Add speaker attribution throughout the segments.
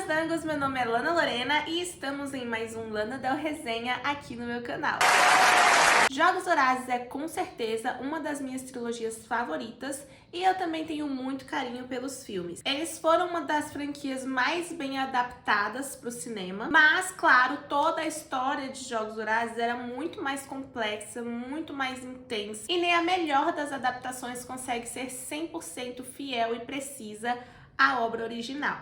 Speaker 1: meus dangos, meu nome é Lana Lorena e estamos em mais um Lana Del Resenha aqui no meu canal. Jogos Vorazes é com certeza uma das minhas trilogias favoritas e eu também tenho muito carinho pelos filmes. Eles foram uma das franquias mais bem adaptadas para o cinema, mas claro, toda a história de Jogos Vorazes era muito mais complexa, muito mais intensa e nem a melhor das adaptações consegue ser 100% fiel e precisa à obra original.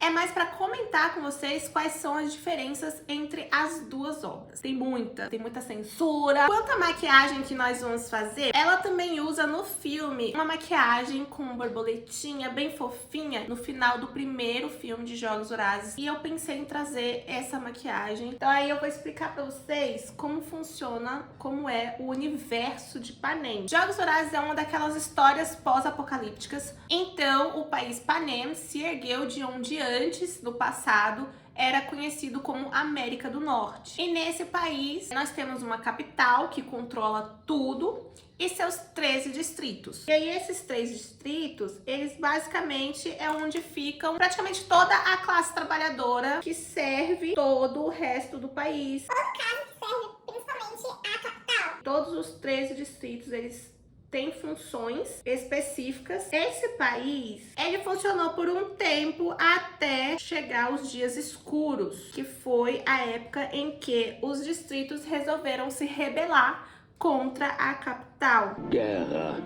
Speaker 1: É mais para comentar com vocês quais são as diferenças entre as duas obras. Tem muita censura. Quanto à maquiagem que nós vamos fazer, ela também usa no filme uma maquiagem com borboletinha bem fofinha no final do primeiro filme de Jogos Vorazes. E eu pensei em trazer essa maquiagem. Então aí eu vou explicar para vocês como funciona, como é o universo de Panem. Jogos Vorazes é uma daquelas histórias pós-apocalípticas. Então o país Panem se ergueu de onde antes, no passado, era conhecido como América do Norte. E nesse país, nós temos uma capital que controla tudo e seus 13 distritos. E aí esses 3 distritos, eles basicamente é onde ficam praticamente toda a classe trabalhadora que serve todo o resto do país.
Speaker 2: Todo caso que serve principalmente a capital.
Speaker 1: Todos os 13 distritos, eles tem funções específicas. Esse país, ele funcionou por um tempo até chegar os dias escuros, que foi a época em que os distritos resolveram se rebelar contra a capital.
Speaker 3: Guerra.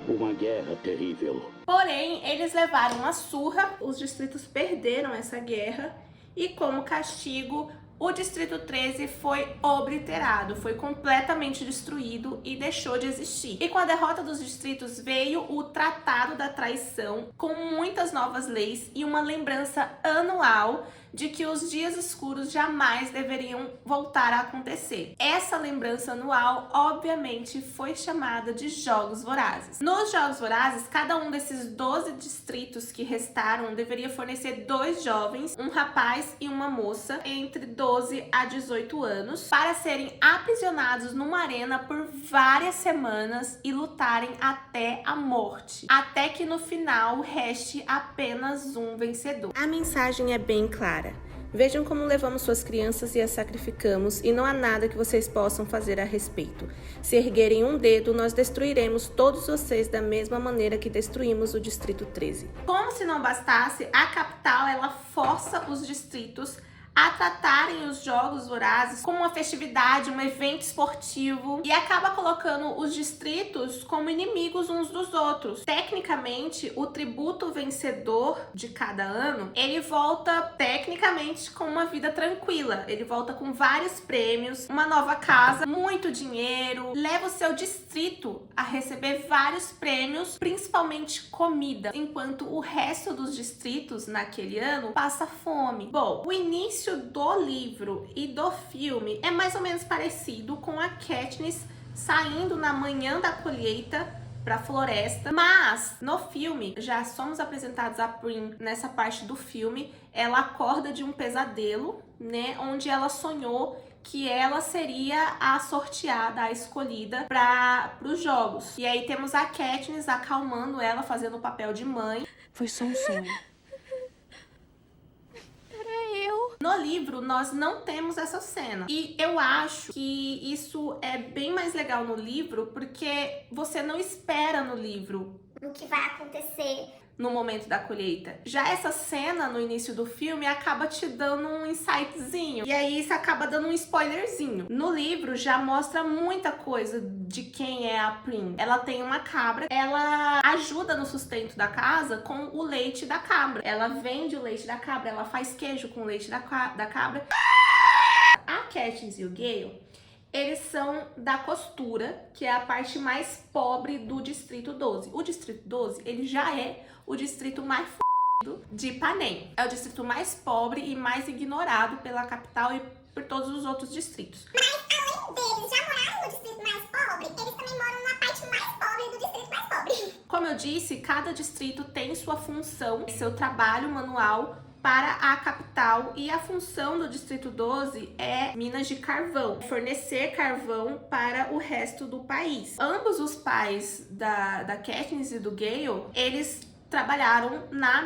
Speaker 3: Uma guerra terrível.
Speaker 1: Porém, eles levaram uma surra, os distritos perderam essa guerra e como castigo, o Distrito 13 foi obliterado, foi completamente destruído e deixou de existir. E com a derrota dos distritos veio o Tratado da Traição, com muitas novas leis e uma lembrança anual de que os dias escuros jamais deveriam voltar a acontecer. Essa lembrança anual, obviamente, foi chamada de Jogos Vorazes. Nos Jogos Vorazes, cada um desses 12 distritos que restaram deveria fornecer 2 jovens, um rapaz e uma moça, entre 12 a 18 anos, para serem aprisionados numa arena por várias semanas e lutarem até a morte, até que no final reste apenas um vencedor. A mensagem é bem clara. Vejam como levamos suas crianças e as sacrificamos e não há nada que vocês possam fazer a respeito. Se erguerem um dedo, nós destruiremos todos vocês da mesma maneira que destruímos o Distrito 13. Como se não bastasse, a capital ela força os distritos a tratarem os Jogos Vorazes como uma festividade, um evento esportivo e acaba colocando os distritos como inimigos uns dos outros. Tecnicamente, o tributo vencedor de cada ano, ele volta tecnicamente com uma vida tranquila. Ele volta com vários prêmios, uma nova casa, muito dinheiro, leva o seu distrito a receber vários prêmios, principalmente comida, enquanto o resto dos distritos naquele ano passa fome. Bom, o início do livro e do filme é mais ou menos parecido com a Katniss saindo na manhã da colheita para a floresta, mas no filme já somos apresentados a Prim nessa parte do filme. Ela acorda de um pesadelo, né, onde ela sonhou que ela seria a sorteada, a escolhida para os jogos. E aí temos a Katniss acalmando ela, fazendo o papel de mãe.
Speaker 4: Foi só um sonho.
Speaker 1: No livro, nós não temos essa cena. E eu acho que isso é bem mais legal no livro, porque você não espera no livro
Speaker 2: O que vai acontecer
Speaker 1: no momento da colheita. Já essa cena no início do filme acaba te dando um insightzinho. E aí isso acaba dando um spoilerzinho. No livro já mostra muita coisa de quem é a Prim. Ela tem uma cabra, ela ajuda no sustento da casa com o leite da cabra. Ela vende o leite da cabra, ela faz queijo com o leite da cabra. A Katniss e o Gale, eles são da costura, que é a parte mais pobre do Distrito 12. O Distrito 12, ele já é o distrito mais de Panem. É o distrito mais pobre e mais ignorado pela capital e por todos os outros distritos.
Speaker 2: Mas além deles já morarem no distrito mais pobre, eles também moram na parte mais pobre do distrito mais pobre.
Speaker 1: Como eu disse, cada distrito tem sua função, seu trabalho manual para a capital, e a função do Distrito 12 é minas de carvão, fornecer carvão para o resto do país. Ambos os pais da Katniss e do Gale, eles trabalharam nas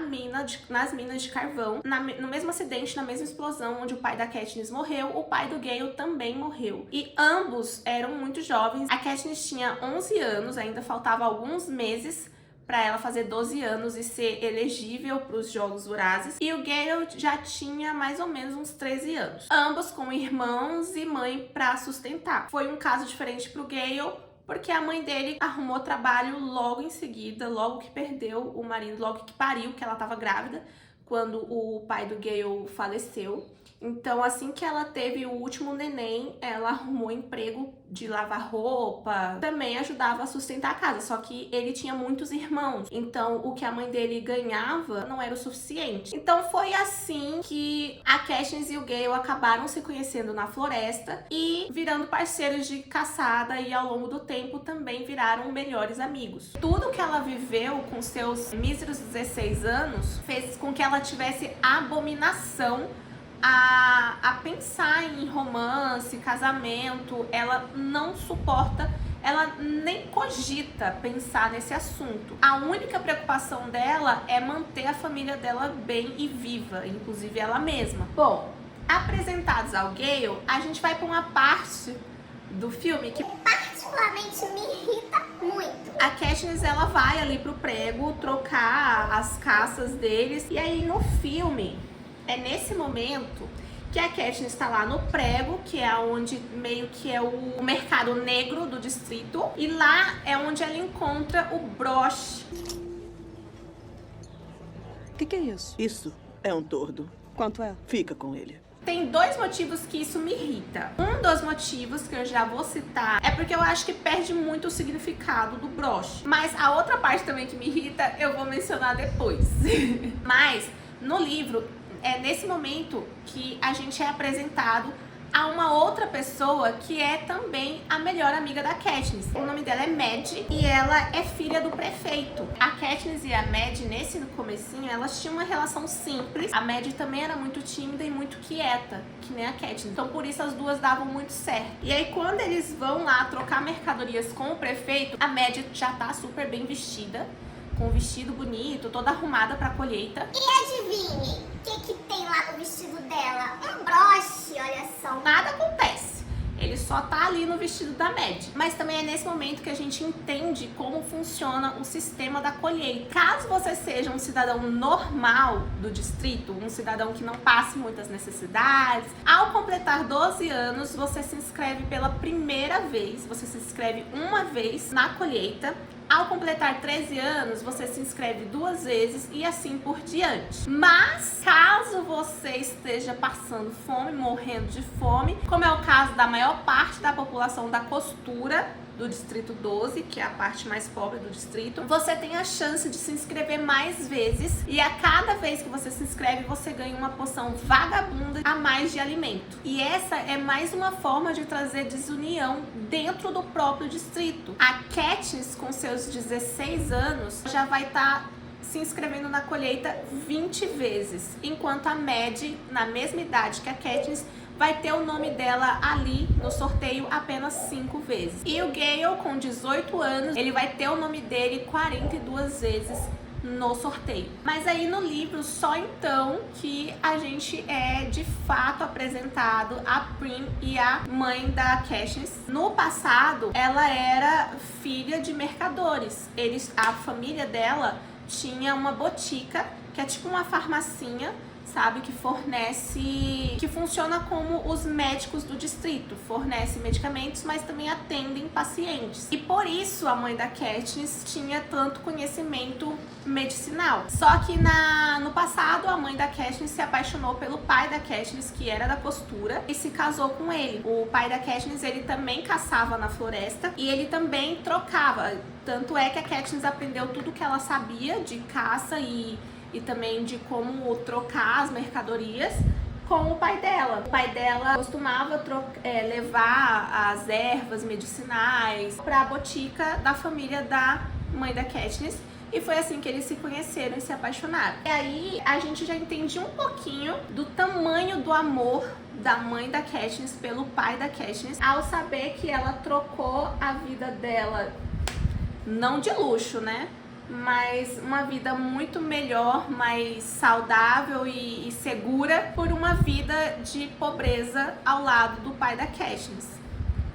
Speaker 1: minas de carvão. No mesmo acidente, na mesma explosão onde o pai da Katniss morreu, o pai do Gale também morreu. E ambos eram muito jovens. A Katniss tinha 11 anos, ainda faltava alguns meses para ela fazer 12 anos e ser elegível para os Jogos Vorazes. E o Gale já tinha mais ou menos uns 13 anos. Ambos com irmãos e mãe para sustentar. Foi um caso diferente para o Gale, porque a mãe dele arrumou trabalho logo em seguida, logo que perdeu o marido, logo que pariu, que ela estava grávida, quando o pai do Gale faleceu. Então, assim que ela teve o último neném, ela arrumou emprego de lavar roupa, também ajudava a sustentar a casa, só que ele tinha muitos irmãos, então o que a mãe dele ganhava não era o suficiente. Então foi assim que a Katniss e o Gale acabaram se conhecendo na floresta e virando parceiros de caçada, e ao longo do tempo também viraram melhores amigos. Tudo que ela viveu com seus míseros 16 anos fez com que ela tivesse abominação a pensar em romance, casamento. Ela não suporta, ela nem cogita pensar nesse assunto. A única preocupação dela é manter a família dela bem e viva, inclusive ela mesma. Bom, apresentados ao Gale, a gente vai para uma parte do filme que
Speaker 2: particularmente me irrita muito.
Speaker 1: a Katniss, ela vai ali pro prego trocar as caças deles, e aí no filme é nesse momento que a Katniss está lá no prego, que é onde meio que é o mercado negro do distrito, e lá é onde ela encontra o broche.
Speaker 4: O que é isso?
Speaker 5: Isso é um tordo.
Speaker 4: Quanto é?
Speaker 5: Fica com ele.
Speaker 1: Tem dois motivos que isso me irrita. Um dos motivos que eu já vou citar é porque eu acho que perde muito o significado do broche. Mas a outra parte também que me irrita eu vou mencionar depois. Mas no livro é nesse momento que a gente é apresentado a uma outra pessoa que é também a melhor amiga da Katniss. O nome dela é Mad e ela é filha do prefeito. A Katniss e a Mad, nesse comecinho, elas tinham uma relação simples. A Mad também era muito tímida e muito quieta, que nem a Katniss. Então por isso as duas davam muito certo. E aí quando eles vão lá trocar mercadorias com o prefeito, a Mad já tá super bem vestida, com um vestido bonito, toda arrumada pra colheita.
Speaker 2: E adivinhe, o que tem lá no vestido dela? Um broche, olha só.
Speaker 1: Nada acontece. Ele só tá ali no vestido da Mad. Mas também é nesse momento que a gente entende como funciona o sistema da colheita. Caso você seja um cidadão normal do distrito, um cidadão que não passe muitas necessidades, ao completar 12 anos, você se inscreve pela primeira vez, você se inscreve uma vez na colheita. Ao completar 13 anos, você se inscreve 2 vezes e assim por diante. Mas, caso você esteja passando fome, morrendo de fome, como é o caso da maior parte da população da Costura, do Distrito 12, que é a parte mais pobre do distrito, você tem a chance de se inscrever mais vezes, e a cada vez que você se inscreve, você ganha uma poção vagabunda a mais de alimento. E essa é mais uma forma de trazer desunião dentro do próprio distrito. A Katniss, com seus 16 anos, já vai estar se inscrevendo na colheita 20 vezes, enquanto a Mad, na mesma idade que a Katniss, vai ter o nome dela ali no sorteio apenas 5 vezes. E o Gale, com 18 anos, ele vai ter o nome dele 42 vezes no sorteio. Mas aí no livro, só então que a gente é de fato apresentado a Prim e a mãe da Katniss. No passado, ela era filha de mercadores. A família dela tinha uma botica, que é tipo uma farmacinha, sabe, que funciona como os médicos do distrito, fornece medicamentos, mas também atendem pacientes. E por isso a mãe da Katniss tinha tanto conhecimento medicinal. Só que no passado, a mãe da Katniss se apaixonou pelo pai da Katniss, que era da Costura, e se casou com ele. O pai da Katniss, ele também caçava na floresta e ele também trocava. Tanto é que a Katniss aprendeu tudo que ela sabia de caça e também de como trocar as mercadorias com o pai dela. O pai dela costumava levar as ervas medicinais para a botica da família da mãe da Katniss, e foi assim que eles se conheceram e se apaixonaram. E aí a gente já entende um pouquinho do tamanho do amor da mãe da Katniss pelo pai da Katniss, ao saber que ela trocou a vida dela, não de luxo, né? mas uma vida muito melhor, mais saudável e segura por uma vida de pobreza ao lado do pai da Katniss.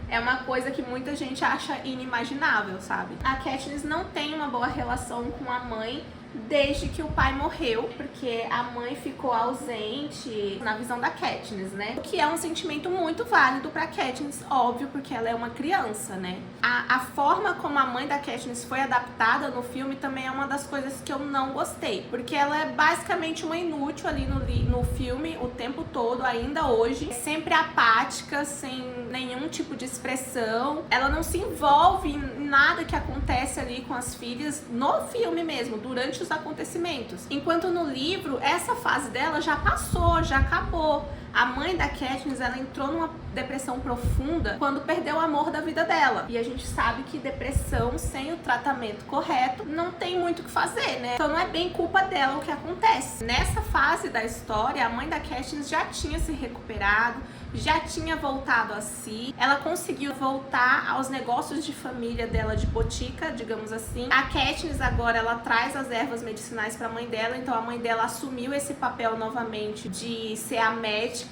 Speaker 1: É uma coisa que muita gente acha inimaginável, sabe? A Katniss não tem uma boa relação com a mãe desde que o pai morreu, porque a mãe ficou ausente na visão da Katniss, né? O que é um sentimento muito válido pra Katniss, óbvio, porque ela é uma criança, né? A forma como a mãe da Katniss foi adaptada no filme também é uma das coisas que eu não gostei, porque ela é basicamente uma inútil ali no filme o tempo todo, ainda hoje, sempre apática, sem nenhum tipo de expressão. Ela não se envolve em nada que acontece ali com as filhas no filme mesmo, durante os acontecimentos. Enquanto no livro, essa fase dela já passou, já acabou. A mãe da Katniss, ela entrou numa depressão profunda quando perdeu o amor da vida dela. E a gente sabe que depressão sem o tratamento correto não tem muito o que fazer, né? Então não é bem culpa dela o que acontece. Nessa fase da história, a mãe da Katniss já tinha se recuperado, já tinha voltado a si. Ela conseguiu voltar aos negócios de família dela, de botica, digamos assim. A Katniss agora, ela traz as ervas medicinais para a mãe dela, então a mãe dela assumiu esse papel novamente de ser a médica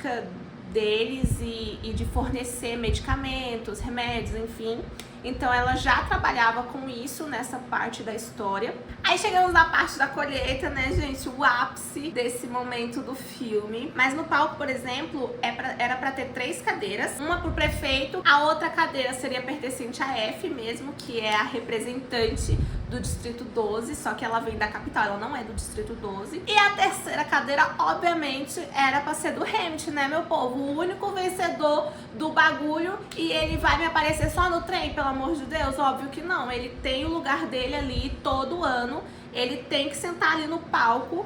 Speaker 1: deles e de fornecer medicamentos, remédios, enfim. Então ela já trabalhava com isso nessa parte da história. Aí chegamos na parte da colheita, né, gente? O ápice desse momento do filme. Mas no palco, por exemplo, era pra ter 3 cadeiras. Uma pro prefeito, a outra cadeira seria pertencente a F mesmo, que é a representante do Distrito 12, só que ela vem da capital, ela não é do Distrito 12. E a terceira cadeira, obviamente, era pra ser do Hamilton, né, meu povo? O único vencedor do bagulho, e ele vai me aparecer só no trem, pelo amor de Deus? Óbvio que não. Ele tem o lugar dele ali todo ano, ele tem que sentar ali no palco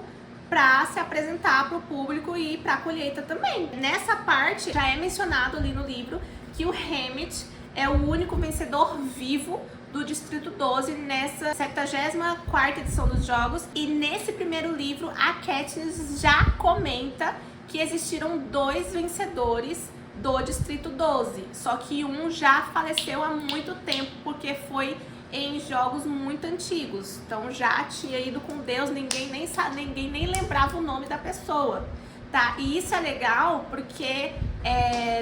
Speaker 1: pra se apresentar pro público e pra colheita também. Nessa parte, já é mencionado ali no livro que o Hamilton é o único vencedor vivo do Distrito 12 nessa 74ª edição dos jogos. E nesse primeiro livro, a Katniss já comenta que existiram 2 vencedores do Distrito 12. Só que um já faleceu há muito tempo, porque foi em jogos muito antigos. Então já tinha ido com Deus, ninguém nem lembrava o nome da pessoa, tá? E isso é legal porque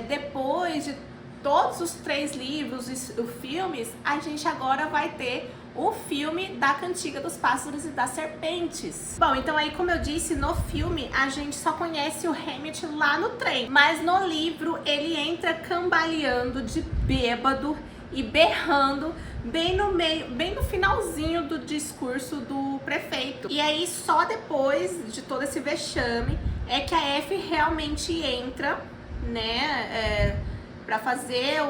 Speaker 1: depois de todos os 3 livros e os filmes, a gente agora vai ter o filme da Cantiga dos Pássaros e das Serpentes. Bom, então aí, como eu disse, no filme a gente só conhece o Hamilton lá no trem, mas no livro ele entra cambaleando de bêbado e berrando bem no meio, bem no finalzinho do discurso do prefeito. E aí só depois de todo esse vexame é que a F realmente entra, né, pra fazer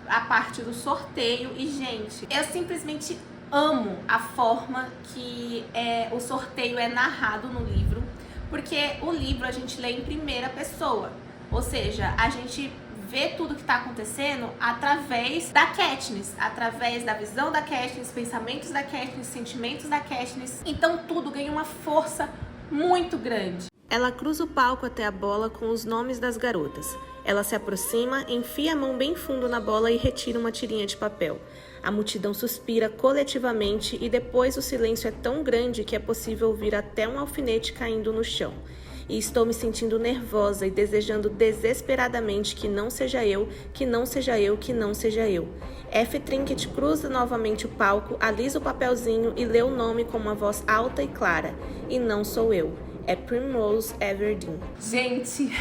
Speaker 1: a parte do sorteio. E, gente, eu simplesmente amo a forma que o sorteio é narrado no livro, porque o livro a gente lê em primeira pessoa, ou seja, a gente vê tudo que tá acontecendo através da Katniss, através da visão da Katniss, pensamentos da Katniss, sentimentos da Katniss. Então tudo ganha uma força muito grande. Ela cruza o palco até a bola com os nomes das garotas. Ela se aproxima, enfia a mão bem fundo na bola e retira uma tirinha de papel. A multidão suspira coletivamente e depois o silêncio é tão grande que é possível ouvir até um alfinete caindo no chão. E estou me sentindo nervosa e desejando desesperadamente que não seja eu, que não seja eu, que não seja eu. F. Trinket cruza novamente o palco, alisa o papelzinho e lê o nome com uma voz alta e clara. E não sou eu. É Primrose Everdeen. Gente,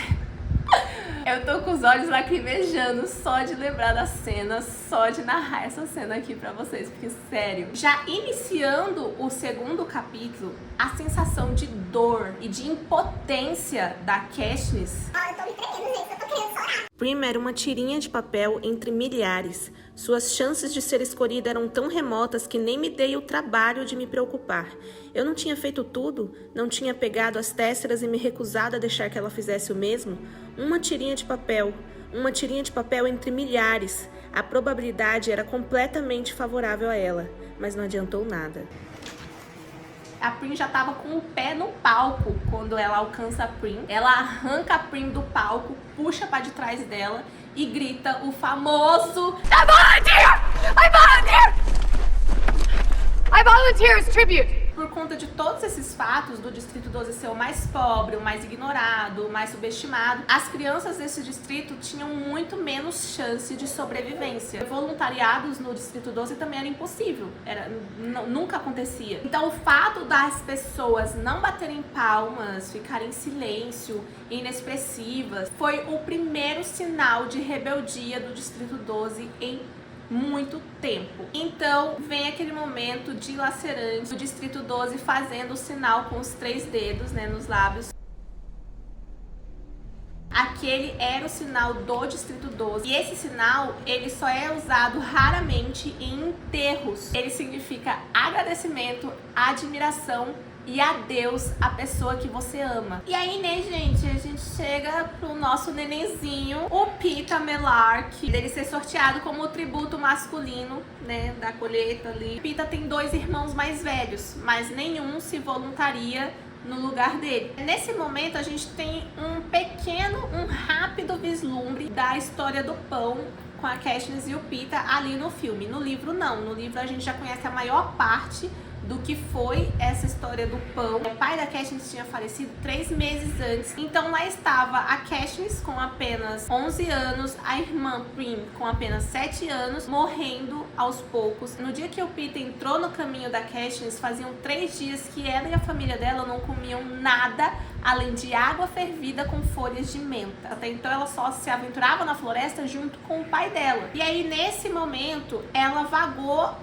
Speaker 1: eu tô com os olhos lacrimejando só de lembrar da cena, só de narrar essa cena aqui pra vocês, porque sério, já iniciando o segundo capítulo, a sensação de dor e de impotência da Katniss.
Speaker 2: Eu tô me tremendo, gente, eu tô querendo chorar.
Speaker 1: Prim era uma tirinha de papel entre milhares. Suas chances de ser escolhida eram tão remotas que nem me dei o trabalho de me preocupar. Eu não tinha feito tudo? Não tinha pegado as tésseras e me recusado a deixar que ela fizesse o mesmo? Uma tirinha de papel entre milhares. A probabilidade era completamente favorável a ela, mas não adiantou nada. A Prim já tava com o pé no palco quando ela alcança a Prim. Ela arranca a Prim do palco, puxa pra de trás dela e grita o famoso I volunteer! I volunteer! I
Speaker 4: I volunteer as tribute!
Speaker 1: Por conta de todos esses fatos do Distrito 12 ser o mais pobre, o mais ignorado, o mais subestimado, as crianças desse distrito tinham muito menos chance de sobrevivência. Voluntariados no Distrito 12 também era impossível, nunca acontecia. Então o fato das pessoas não baterem palmas, ficarem em silêncio, inexpressivas, foi o primeiro sinal de rebeldia do Distrito 12 em muito tempo. Então vem aquele momento dilacerante, o Distrito 12 fazendo o sinal com os 3 dedos, né, nos lábios. Aquele era o sinal do Distrito 12. E esse sinal, ele só é usado raramente em enterros. Ele significa agradecimento, admiração e adeus à pessoa que você ama. E aí, né, gente, a gente chega pro nosso nenenzinho, o Peeta Mellark, dele ser sorteado como o tributo masculino, né, da colheita ali. O Peeta tem 2 irmãos mais velhos, mas nenhum se voluntaria no lugar dele. Nesse momento a gente tem um rápido vislumbre da história do pão com a Katniss e o Peeta ali no filme. No livro não, no livro a gente já conhece a maior parte do que foi essa história do pão. O pai da Katniss tinha falecido 3 meses antes, então lá estava a Katniss com apenas 11 anos, a irmã Prim com apenas 7 anos, morrendo aos poucos. No dia que o Peeta entrou no caminho da Katniss, faziam 3 dias que ela e a família dela não comiam nada além de água fervida com folhas de menta. Até então ela só se aventurava na floresta junto com o pai dela. E aí nesse momento ela vagou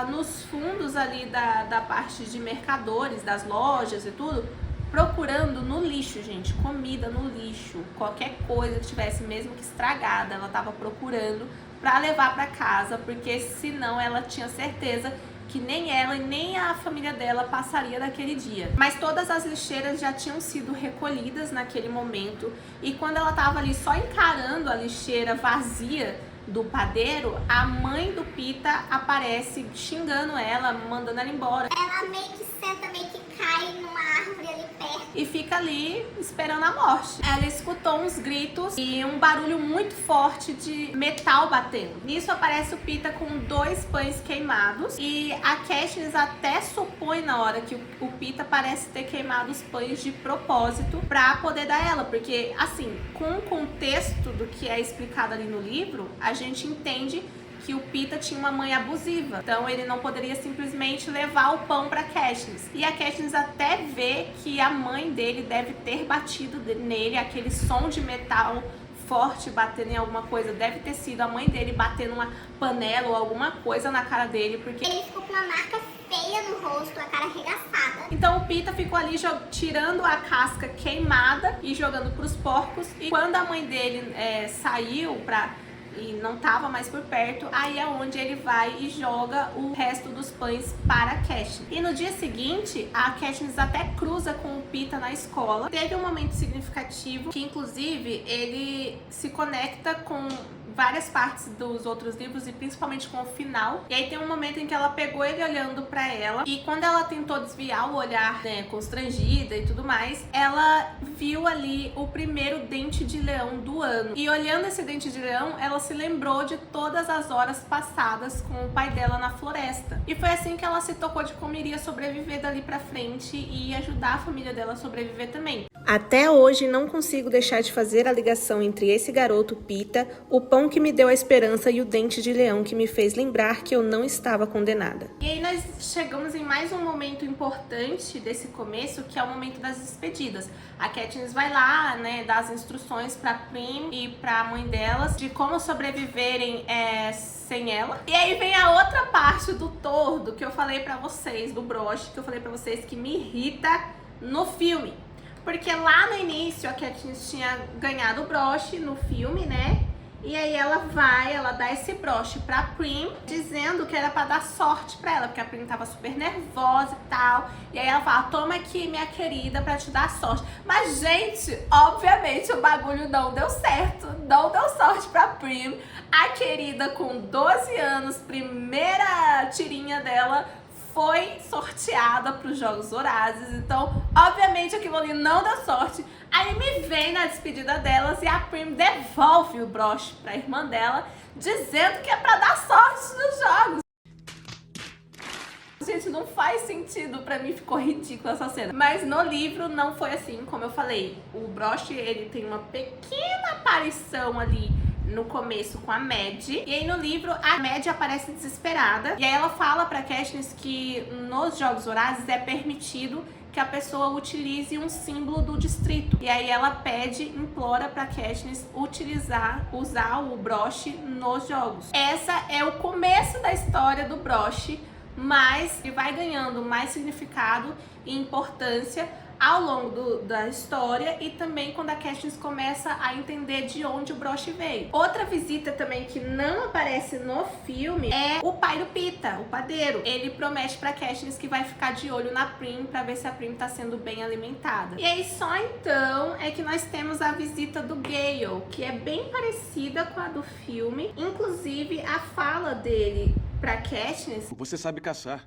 Speaker 1: nos fundos ali da parte de mercadores, das lojas e tudo, procurando no lixo, gente, comida no lixo, qualquer coisa que tivesse mesmo que estragada, ela tava procurando pra levar pra casa, porque senão ela tinha certeza que nem ela e nem a família dela passaria daquele dia. Mas todas as lixeiras já tinham sido recolhidas naquele momento, e quando ela tava ali só encarando a lixeira vazia do padeiro, a mãe do Peeta aparece xingando ela, mandando ela embora.
Speaker 2: Ela meio que senta, meio que cai numa árvore ali perto.
Speaker 1: E fica ali esperando a morte. Ela escutou uns gritos e um barulho muito forte de metal batendo. Nisso aparece o Peeta com 2 pães queimados, e a Katniss até supõe na hora que o Peeta parece ter queimado os pães de propósito pra poder dar ela, porque assim, com o contexto do que é explicado ali no livro, a gente entende que o Peeta tinha uma mãe abusiva, então ele não poderia simplesmente levar o pão para Katniss. E a Katniss até vê que a mãe dele deve ter batido nele, aquele som de metal forte batendo em alguma coisa, deve ter sido a mãe dele batendo uma panela ou alguma coisa na cara dele, porque
Speaker 2: ele ficou com uma marca feia no rosto, a cara arregaçada.
Speaker 1: Então o Peeta ficou ali tirando a casca queimada e jogando pros porcos, e quando a mãe dele saiu e não tava mais por perto, aí é onde ele vai e joga o resto dos pães para a Katniss. E no dia seguinte, a Katniss até cruza com o Peeta na escola. Teve um momento significativo que, inclusive, ele se conecta com várias partes dos outros livros, e principalmente com o final. E aí tem um momento em que ela pegou ele olhando pra ela, e quando ela tentou desviar o olhar, né, constrangida e tudo mais, ela viu ali o primeiro dente de leão do ano. E olhando esse dente de leão, ela se lembrou de todas as horas passadas com o pai dela na floresta. E foi assim que ela se tocou de como iria sobreviver dali pra frente e ajudar a família dela a sobreviver também. Até hoje não consigo deixar de fazer a ligação entre esse garoto Peeta, o pão que me deu a esperança e o dente de leão que me fez lembrar que eu não estava condenada. E aí nós chegamos em mais um momento importante desse começo, que é o momento das despedidas. A Katniss vai lá, né, dar as instruções pra Prim e pra mãe delas de como sobreviverem sem ela. E aí vem a outra parte do tordo que eu falei pra vocês, do broche, que eu falei pra vocês que me irrita no filme. Porque lá no início a Katniss tinha ganhado o broche no filme, né? E aí ela dá esse broche pra Prim, dizendo que era pra dar sorte pra ela, porque a Prim tava super nervosa e tal. E aí ela fala, toma aqui, minha querida, pra te dar sorte. Mas, gente, obviamente o bagulho não deu certo. Não deu sorte pra Prim. A querida com 12 anos, primeira tirinha dela, foi sorteada para os Jogos Vorazes. Então, obviamente, aquilo ali não deu sorte. Aí me vem na despedida delas e a Prim devolve o broche para a irmã dela, dizendo que é para dar sorte nos jogos. Gente, não faz sentido, pra mim ficou ridícula essa cena. Mas no livro não foi assim, como eu falei. O Brosh, ele tem uma pequena aparição ali no começo com a Mad. E aí no livro a Mad aparece desesperada. E aí ela fala pra Katniss que nos Jogos Vorazes é permitido que a pessoa utilize um símbolo do distrito. E aí ela implora pra Katniss usar o broche nos jogos. Essa é o começo da história do broche, mas ele vai ganhando mais significado e importância ao longo da história e também quando a Katniss começa a entender de onde o broche veio. Outra visita também que não aparece no filme é o pai do Peeta, o padeiro. Ele promete pra Katniss que vai ficar de olho na Prim pra ver se a Prim tá sendo bem alimentada. E aí só então é que nós temos a visita do Gale, que é bem parecida com a do filme. Inclusive a fala dele pra Katniss:
Speaker 4: Você sabe caçar.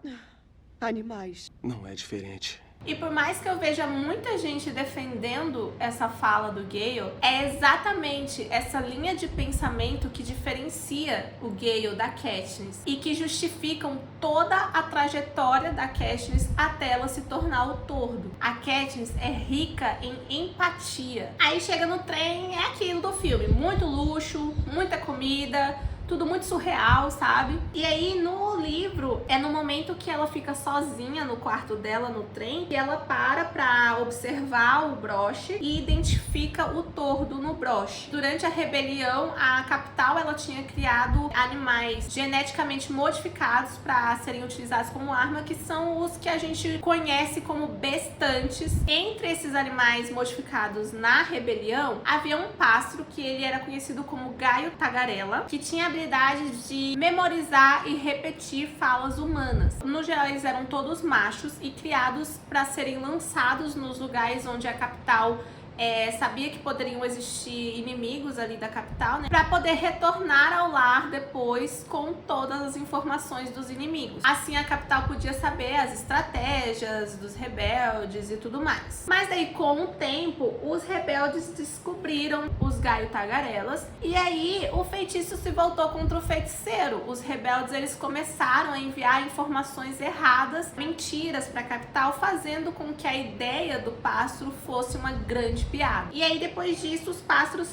Speaker 5: Animais.
Speaker 4: Não é diferente.
Speaker 1: E por mais que eu veja muita gente defendendo essa fala do Gale, é exatamente essa linha de pensamento que diferencia o Gale da Katniss e que justificam toda a trajetória da Katniss até ela se tornar o Tordo. A Katniss é rica em empatia. Aí chega no trem, é aquilo do filme, muito luxo, muita comida, tudo muito surreal, sabe? E aí no livro é no momento que ela fica sozinha no quarto dela no trem e ela pra observar o broche e identifica o tordo no broche. Durante a rebelião, a capital ela tinha criado animais geneticamente modificados para serem utilizados como arma, que são os que a gente conhece como bestantes. Entre esses animais modificados na rebelião, havia um pássaro que ele era conhecido como Gaio Tagarela, que tinha a habilidade de memorizar e repetir falas humanas. No geral, eles eram todos machos e criados para serem lançados nos lugares onde a capital sabia que poderiam existir inimigos ali da capital, né, para poder retornar ao lar depois com todas as informações dos inimigos. Assim a capital podia saber as estratégias dos rebeldes e tudo mais. Mas daí com o tempo os rebeldes descobriram os Gaio Tagarelas e aí o feitiço se voltou contra o feiticeiro. Os rebeldes eles começaram a enviar informações erradas, mentiras para a capital, fazendo com que a ideia do pássaro fosse uma grande piada. E aí depois disso os pássaros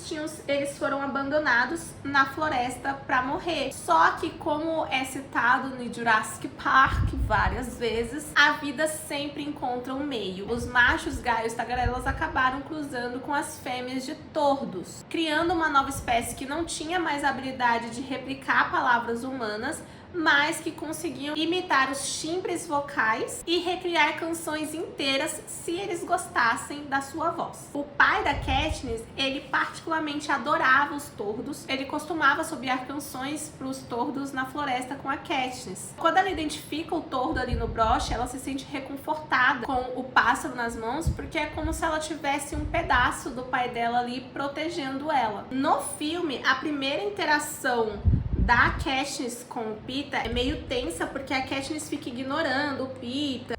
Speaker 1: eles foram abandonados na floresta para morrer. Só que como é citado no Jurassic Park várias vezes, a vida sempre encontra um meio. Os machos Gaios Tagarelas acabaram cruzando com as fêmeas de tordos, criando uma nova espécie que não tinha mais a habilidade de replicar palavras humanas, mas que conseguiam imitar os timbres vocais e recriar canções inteiras se eles gostassem da sua voz. O pai da Katniss, ele particularmente adorava os tordos, ele costumava assobiar canções para os tordos na floresta com a Katniss. Quando ela identifica o tordo ali no broche, ela se sente reconfortada com o pássaro nas mãos, porque é como se ela tivesse um pedaço do pai dela ali protegendo ela. No filme, a primeira interação da Katniss com o Peeta é meio tensa, porque a Katniss fica ignorando o Peeta.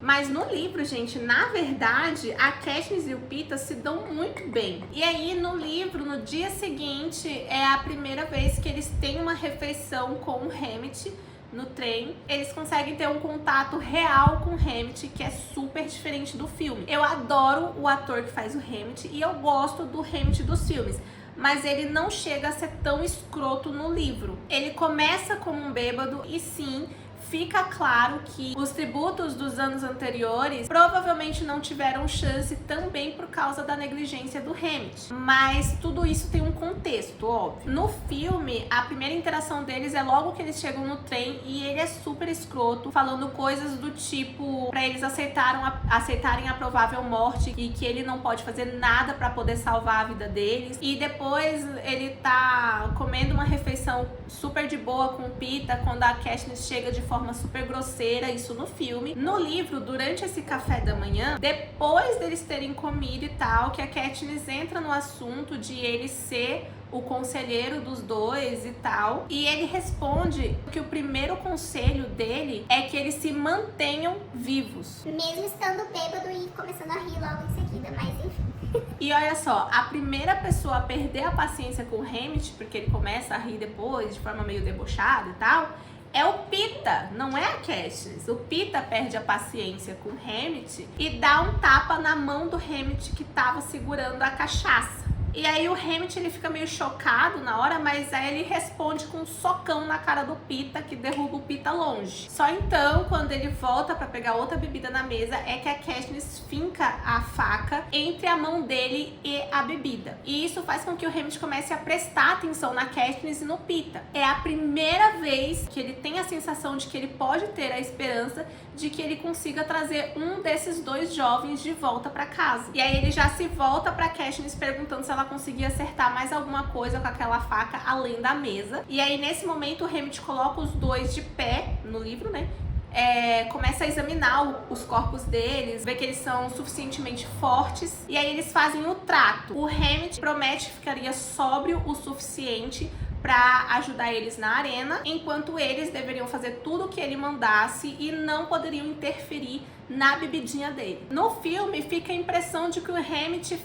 Speaker 1: Mas no livro, gente, na verdade, a Katniss e o Peeta se dão muito bem. E aí, no livro, no dia seguinte, é a primeira vez que eles têm uma refeição com o Hammett no trem. Eles conseguem ter um contato real com o Hammett, que é super diferente do filme. Eu adoro o ator que faz o Hammett e eu gosto do Hammett dos filmes, mas ele não chega a ser tão escroto no livro. Ele começa como um bêbado e sim, fica claro que os tributos dos anos anteriores provavelmente não tiveram chance também por causa da negligência do Hammett. Mas tudo isso tem um contexto, óbvio. No filme, a primeira interação deles é logo que eles chegam no trem e ele é super escroto, falando coisas do tipo pra eles aceitarem a provável morte e que ele não pode fazer nada pra poder salvar a vida deles. E depois ele tá comendo uma refeição super de boa com o Peeta quando a Katniss chega de forma super grosseira, isso no filme. No livro, durante esse café da manhã, depois deles terem comido e tal, que a Katniss entra no assunto de ele ser o conselheiro dos dois e tal, e ele responde que o primeiro conselho dele é que eles se mantenham vivos.
Speaker 2: Mesmo estando bêbado e começando a rir logo em seguida, mas enfim.
Speaker 1: E olha só, a primeira pessoa a perder a paciência com o Hammett, porque ele começa a rir depois, de forma meio debochada e tal, é o Pita, não é a Katniss. O Pita perde a paciência com o Hammett e dá um tapa na mão do Hammett que tava segurando a cachaça. E aí o Hammett, ele fica meio chocado na hora, mas aí ele responde com um socão na cara do Pita, que derruba o Pita longe. Só então, quando ele volta pra pegar outra bebida na mesa, é que a Katniss finca a faca entre a mão dele e a bebida. E isso faz com que o Hammett comece a prestar atenção na Katniss e no Pita. É a primeira vez que ele tem a sensação de que ele pode ter a esperança de que ele consiga trazer um desses dois jovens de volta pra casa. E aí ele já se volta pra Katniss perguntando se ela conseguia acertar mais alguma coisa com aquela faca além da mesa. E aí nesse momento o Hammett coloca os dois de pé no livro, né? Começa a examinar os corpos deles, vê que eles são suficientemente fortes, e aí eles fazem o trato. O Hammett promete que ficaria sóbrio o suficiente para ajudar eles na arena, enquanto eles deveriam fazer tudo o que ele mandasse e não poderiam interferir na bebidinha dele. No filme fica a impressão de que o Hammett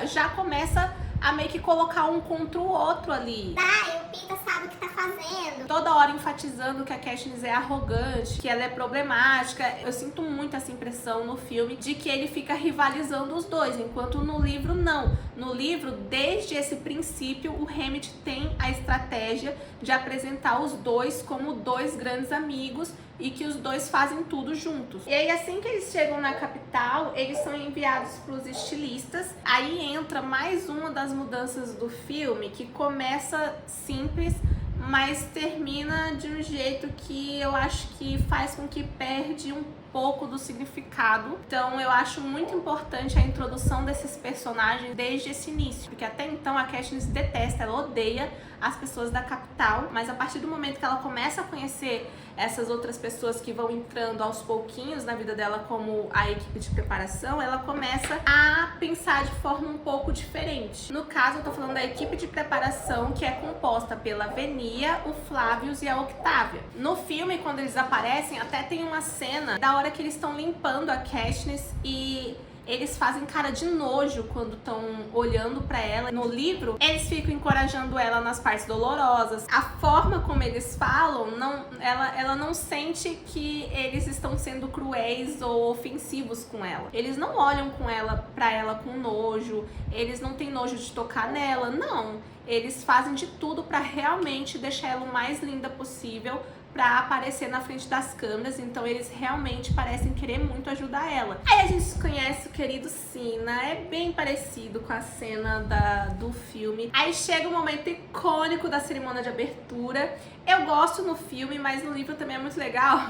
Speaker 1: já começa a meio que colocar um contra o outro ali.
Speaker 2: Tá, e o Pita sabe o que tá fazendo.
Speaker 1: Toda hora enfatizando que a Katniss é arrogante, que ela é problemática. Eu sinto muito essa impressão no filme de que ele fica rivalizando os dois, enquanto no livro não. No livro, desde esse princípio, o Hammett tem a estratégia de apresentar os dois como dois grandes amigos e que os dois fazem tudo juntos. E aí assim que eles chegam na capital, eles são enviados para os estilistas. Aí entra mais uma das mudanças do filme, que começa simples, mas termina de um jeito que eu acho que faz com que perde um pouco do significado. Então eu acho muito importante a introdução desses personagens desde esse início, porque até então a Katniss detesta, ela odeia as pessoas da capital, mas a partir do momento que ela começa a conhecer essas outras pessoas que vão entrando aos pouquinhos na vida dela como a equipe de preparação, ela começa a pensar de forma um pouco diferente. No caso, eu tô falando da equipe de preparação, que é composta pela Venia, o Flavius e a Octavia. No filme, quando eles aparecem, até tem uma cena da hora que eles estão limpando a Katniss e eles fazem cara de nojo quando estão olhando pra ela. No livro, eles ficam encorajando ela nas partes dolorosas. A forma como eles falam, ela não sente que eles estão sendo cruéis ou ofensivos com ela. Eles não olham pra ela com nojo, eles não têm nojo de tocar nela, não. Eles fazem de tudo pra realmente deixar ela o mais linda possível, pra aparecer na frente das câmeras, então eles realmente parecem querer muito ajudar ela. Aí a gente conhece o querido Cinna, é bem parecido com a cena do filme. Aí chega o momento icônico da cerimônia de abertura. Eu gosto no filme, mas no livro também é muito legal,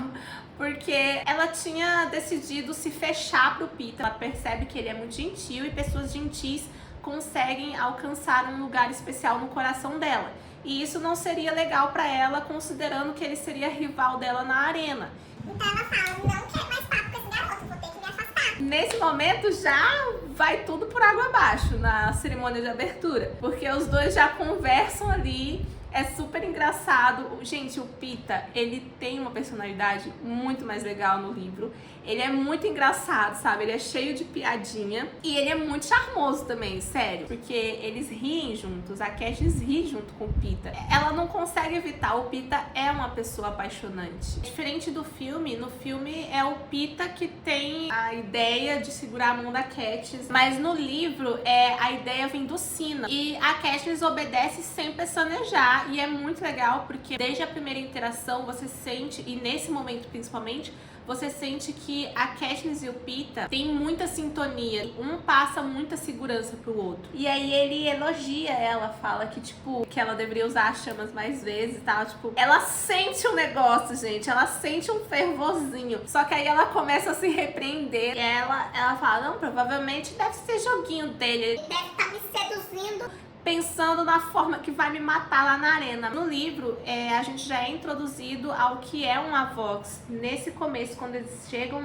Speaker 1: porque ela tinha decidido se fechar pro Pita. Ela percebe que ele é muito gentil e pessoas gentis conseguem alcançar um lugar especial no coração dela. E isso não seria legal pra ela, considerando que ele seria rival dela na arena.
Speaker 2: Então ela fala, não quero mais papo com esse garoto, vou ter que me afastar.
Speaker 1: Nesse momento já vai tudo por água abaixo na cerimônia de abertura, porque os dois já conversam ali. É super engraçado. Gente, o Pita, ele tem uma personalidade muito mais legal no livro. Ele é muito engraçado, sabe? Ele é cheio de piadinha. E ele é muito charmoso também, sério. Porque eles riem juntos. A Katniss ri junto com o Pita. Ela não consegue evitar. O Pita é uma pessoa apaixonante. Diferente do filme, no filme é o Pita que tem a ideia de segurar a mão da Katniss. Mas no livro, a ideia vem do Cinna. E a Katniss obedece sem pestanejar. E é muito legal porque desde a primeira interação você sente, e nesse momento principalmente, você sente que a Katniss e o Pita têm muita sintonia. Um passa muita segurança pro outro. E aí ele elogia ela, fala que, tipo, que ela deveria usar as chamas mais vezes e tal. Tipo, ela sente um negócio, gente. Ela sente um fervorzinho. Só que aí ela começa a se repreender. E ela fala, não, provavelmente deve ser joguinho dele.
Speaker 2: Ele deve estar me seduzindo,
Speaker 1: pensando na forma que vai me matar lá na arena. No livro, a gente já é introduzido ao que é um Avox. Nesse começo, quando eles chegam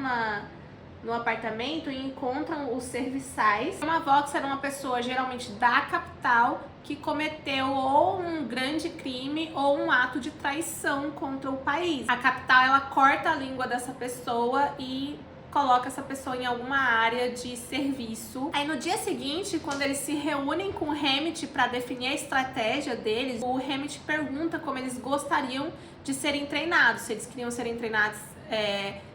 Speaker 1: no apartamento e encontram os serviçais. Uma Avox era uma pessoa, geralmente da capital, que cometeu ou um grande crime ou um ato de traição contra o país. A capital, ela corta a língua dessa pessoa e coloca essa pessoa em alguma área de serviço. Aí no dia seguinte, quando eles se reúnem com o Hammett para definir a estratégia deles, o Hammett pergunta como eles gostariam de serem treinados, se eles queriam serem treinados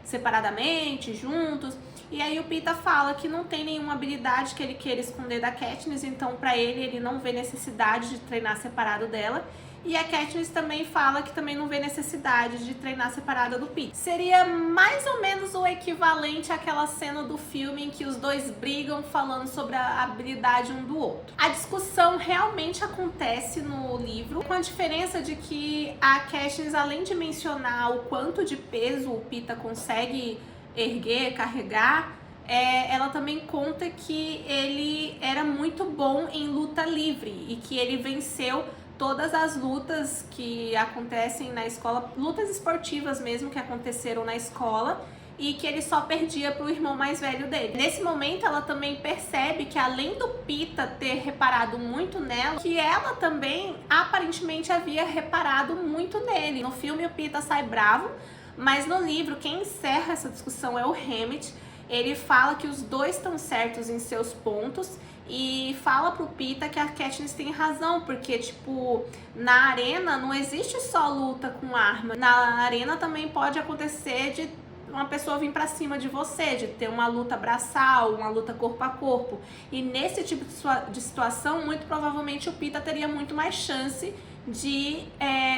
Speaker 1: separadamente, juntos. E aí o Peeta fala que não tem nenhuma habilidade que ele queira esconder da Katniss, então pra ele não vê necessidade de treinar separado dela. E a Katniss também fala que também não vê necessidade de treinar separada do Peeta. Seria mais ou menos o equivalente àquela cena do filme em que os dois brigam falando sobre a habilidade um do outro. A discussão realmente acontece no livro, com a diferença de que a Katniss, além de mencionar o quanto de peso o Peeta consegue erguer, carregar, ela também conta que ele era muito bom em luta livre e que ele venceu todas as lutas que acontecem na escola, lutas esportivas mesmo que aconteceram na escola, e que ele só perdia pro irmão mais velho dele. Nesse momento ela também percebe que, além do Peeta ter reparado muito nela, que ela também aparentemente havia reparado muito nele. No filme o Peeta sai bravo, mas no livro quem encerra essa discussão é o Hammett. Ele fala que os dois estão certos em seus pontos e fala pro Peeta que a Katniss tem razão, porque, tipo, na arena não existe só luta com arma. Na arena também pode acontecer de uma pessoa vir pra cima de você, de ter uma luta braçal, uma luta corpo a corpo. E nesse tipo de situação, muito provavelmente o Peeta teria muito mais chance de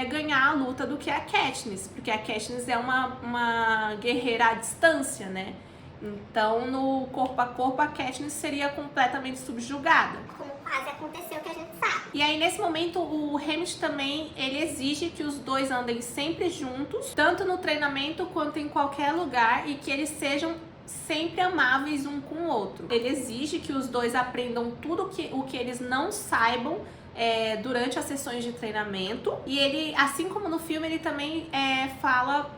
Speaker 1: ganhar a luta do que a Katniss, porque a Katniss é uma guerreira à distância, né? Então, no corpo a corpo, a Katniss seria completamente subjugada.
Speaker 2: Como quase aconteceu, que a gente sabe.
Speaker 1: E aí, nesse momento, o Hammett também, ele exige que os dois andem sempre juntos, tanto no treinamento quanto em qualquer lugar, e que eles sejam sempre amáveis um com o outro. Ele exige que os dois aprendam tudo o que eles não saibam durante as sessões de treinamento. E ele, assim como no filme, ele também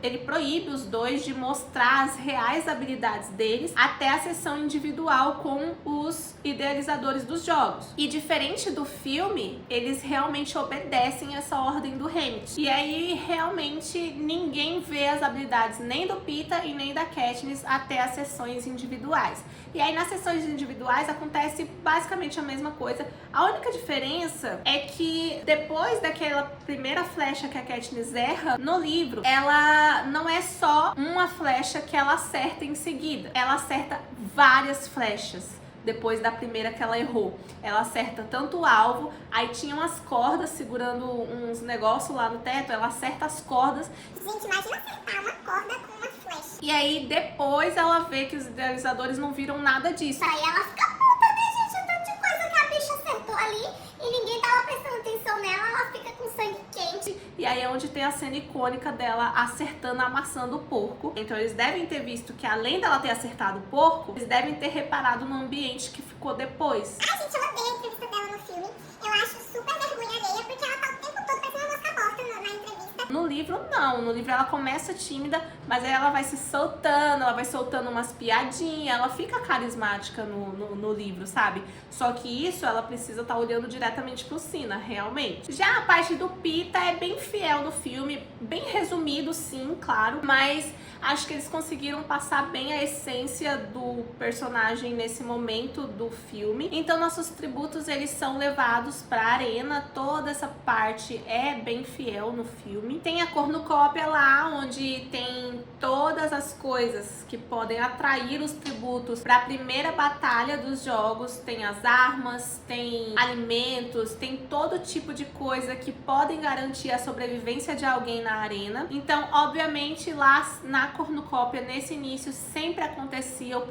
Speaker 1: ele proíbe os dois de mostrar as reais habilidades deles até a sessão individual com os idealizadores dos jogos. E diferente do filme, eles realmente obedecem essa ordem do Hammett. E aí realmente ninguém vê as habilidades nem do Peeta e nem da Katniss até as sessões individuais. E aí nas sessões individuais acontece basicamente a mesma coisa. A única diferença é que depois daquela primeira flecha que a Katniss erra, no livro, ela não é só uma flecha que ela acerta em seguida. Ela acerta várias flechas depois da primeira que ela errou. Ela acerta tanto o alvo, aí tinha umas cordas segurando uns negócios lá no teto, ela acerta as cordas.
Speaker 2: Gente, imagina acertar uma corda com uma flecha.
Speaker 1: E aí depois ela vê que os idealizadores não viram nada disso.
Speaker 2: Aí ela fica puta, né, gente? O tanto de coisa que a bicha acertou ali e ninguém tava prestando atenção nela, ela fica com sangue quente.
Speaker 1: E aí é onde tem a cena icônica dela acertando, amassando o porco. Então eles devem ter visto que, além dela ter acertado o porco, eles devem ter reparado no ambiente que ficou depois.
Speaker 2: Ai, gente, eu odeio a entrevista dela no filme. Eu acho super vergonha alheia, porque ela tá o tempo todo parecendo uma mosca morta na entrevista.
Speaker 1: No livro, não. No livro ela começa tímida, mas aí ela vai se soltando, ela vai soltando umas piadinhas, ela fica carismática no livro, sabe? Só que isso ela precisa estar olhando diretamente pro Cina, realmente. Já a parte do Peeta é bem fiel no filme, bem resumido, sim, claro, mas acho que eles conseguiram passar bem a essência do personagem nesse momento do filme. Então nossos tributos, eles são levados pra arena, toda essa parte é bem fiel no filme. Tem a cornucópia lá, onde tem todas as coisas que podem atrair os tributos para a primeira batalha dos jogos. Tem as armas, tem alimentos, tem todo tipo de coisa que podem garantir a sobrevivência de alguém na arena. Então, obviamente, lá na cornucópia, nesse início, sempre acontecia o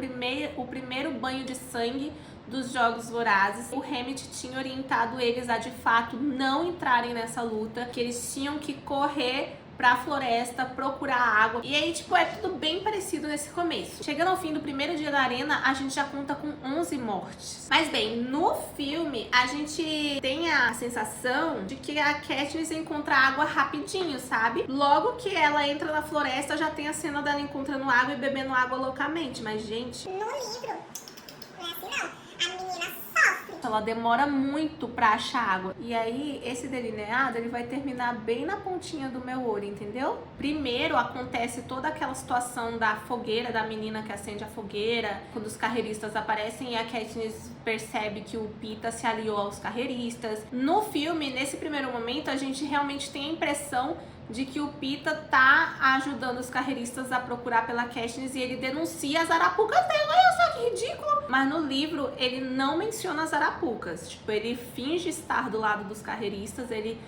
Speaker 1: primeiro banho de sangue dos Jogos Vorazes. O Hammett tinha orientado eles a, de fato, não entrarem nessa luta, que eles tinham que correr pra floresta, procurar água. E aí, tipo, é tudo bem parecido nesse começo. Chegando ao fim do primeiro dia da arena, a gente já conta com 11 mortes. Mas bem, no filme, a gente tem a sensação de que a Katniss encontra água rapidinho, sabe? Logo que ela entra na floresta, já tem a cena dela encontrando água e bebendo água loucamente. Mas, gente...
Speaker 2: No livro, não é assim não. A menina sofre
Speaker 1: Ela demora muito pra achar água. E aí, esse delineado, ele vai terminar bem na pontinha do meu olho, entendeu? Primeiro, acontece toda aquela situação da fogueira, da menina que acende a fogueira, quando os carreiristas aparecem e a Katniss percebe que o Pita se aliou aos carreiristas. No filme, nesse primeiro momento, a gente realmente tem a impressão de que o Pita tá ajudando os carreiristas a procurar pela Katniss e ele denuncia as arapucas dela. Olha só que ridículo! Mas no livro, ele não menciona as arapucas. Tipo, ele finge estar do lado dos carreiristas, ele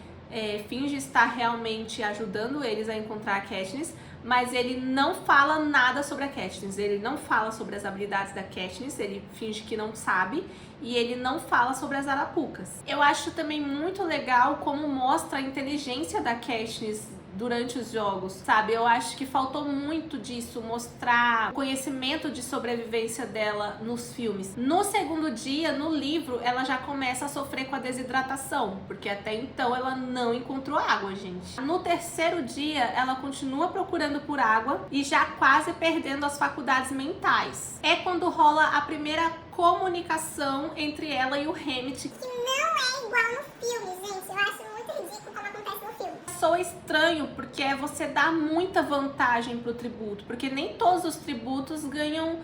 Speaker 1: finge estar realmente ajudando eles a encontrar a Katniss, mas ele não fala nada sobre a Katniss. Ele não fala sobre as habilidades da Katniss, ele finge que não sabe, e ele não fala sobre as arapucas. Eu acho também muito legal como mostra a inteligência da Katniss durante os jogos, sabe? Eu acho que faltou muito disso, mostrar o conhecimento de sobrevivência dela nos filmes. No segundo dia, no livro, ela já começa a sofrer com a desidratação, porque até então ela não encontrou água, gente. No terceiro dia, ela continua procurando por água e já quase perdendo as faculdades mentais. É quando rola a primeira comunicação entre ela e o Hammett.
Speaker 2: Que não é igual no filme, gente. Eu acho muito ridículo como acontece no filme.
Speaker 1: Soa estranho, porque você dá muita vantagem pro tributo, porque nem todos os tributos ganham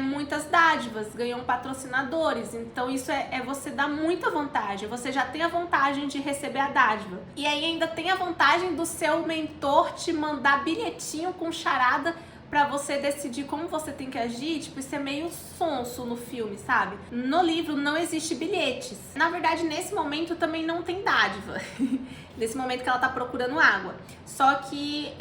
Speaker 1: muitas dádivas, ganham patrocinadores, então isso é você dar muita vantagem, você já tem a vantagem de receber a dádiva, e aí ainda tem a vantagem do seu mentor te mandar bilhetinho com charada pra você decidir como você tem que agir. Tipo, isso é meio sonso no filme, sabe? No livro não existe bilhetes. Na verdade, nesse momento também não tem dádiva. Nesse momento que ela tá procurando água. Só que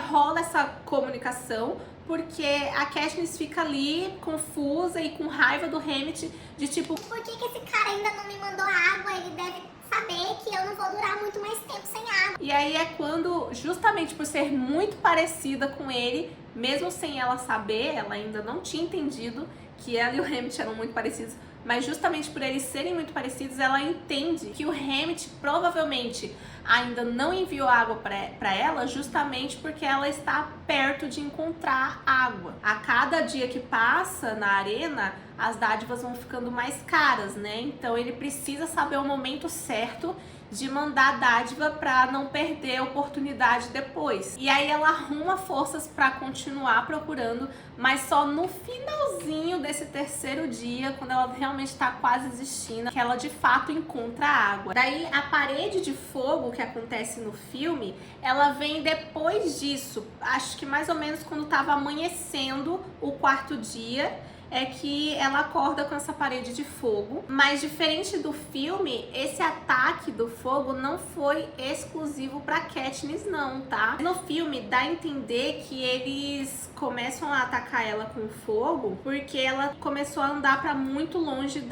Speaker 1: rola essa comunicação, porque a Katniss fica ali confusa e com raiva do Hammett, de tipo,
Speaker 2: por que esse cara ainda não me mandou água? Ele deve saber que eu não vou durar muito mais tempo sem água.
Speaker 1: E aí é quando, justamente por ser muito parecida com ele, mesmo sem ela saber, ela ainda não tinha entendido que ela e o Hammett eram muito parecidos, mas justamente por eles serem muito parecidos, ela entende que o Hammett provavelmente ainda não enviou água para ela, justamente porque ela está perto de encontrar água. A cada dia que passa na arena, as dádivas vão ficando mais caras, né? Então ele precisa saber o momento certo de mandar a dádiva para não perder a oportunidade depois. E aí ela arruma forças para continuar procurando, mas só no finalzinho desse terceiro dia, quando ela realmente está quase desistindo, que ela de fato encontra água. Daí a parede de fogo que acontece no filme, ela vem depois disso. Acho que mais ou menos quando estava amanhecendo o quarto dia, é que ela acorda com essa parede de fogo. Mas diferente do filme, esse ataque do fogo não foi exclusivo pra Katniss não, tá? No filme dá a entender que eles começam a atacar ela com fogo porque ela começou a andar pra muito longe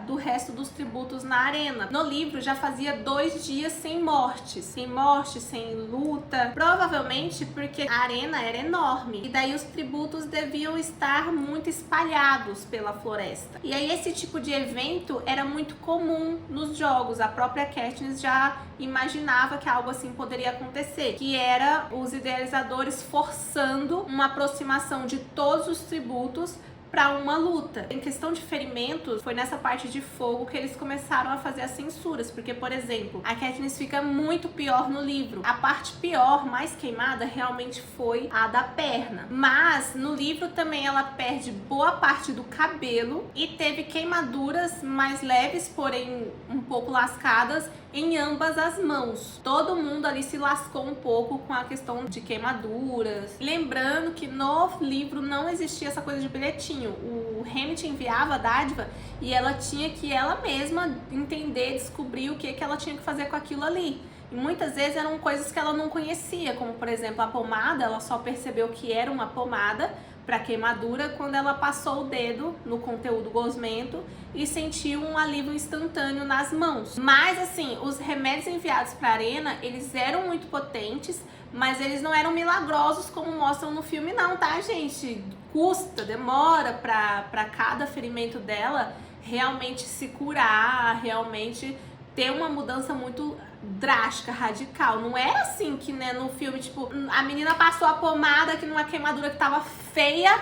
Speaker 1: do resto dos tributos na arena. No livro já fazia 2 dias sem mortes, sem luta, provavelmente porque a arena era enorme e daí os tributos deviam estar muito espalhados pela floresta. E aí esse tipo de evento era muito comum nos jogos. A própria Katniss já imaginava que algo assim poderia acontecer, que era os idealizadores forçando uma aproximação de todos os tributos para uma luta. Em questão de ferimentos, foi nessa parte de fogo que eles começaram a fazer as censuras, porque, por exemplo, a Katniss fica muito pior no livro. A parte pior, mais queimada, realmente foi a da perna. Mas, no livro também ela perde boa parte do cabelo e teve queimaduras mais leves, porém um pouco lascadas, em ambas as mãos. Todo mundo ali se lascou um pouco com a questão de queimaduras. Lembrando que no livro não existia essa coisa de bilhetinho. O Hammett enviava a dádiva e ela tinha que ela mesma entender, descobrir o que ela tinha que fazer com aquilo ali. E muitas vezes eram coisas que ela não conhecia, como por exemplo a pomada. Ela só percebeu que era uma pomada para queimadura quando ela passou o dedo no conteúdo gosmento e sentiu um alívio instantâneo nas mãos. Mas assim, os remédios enviados para a arena, eles eram muito potentes, mas eles não eram milagrosos como mostram no filme não, tá, gente? Custa, demora para cada ferimento dela realmente se curar, realmente ter uma mudança muito drástica, radical. Não era assim que, né, no filme, tipo, a menina passou a pomada aqui numa queimadura que tava feia,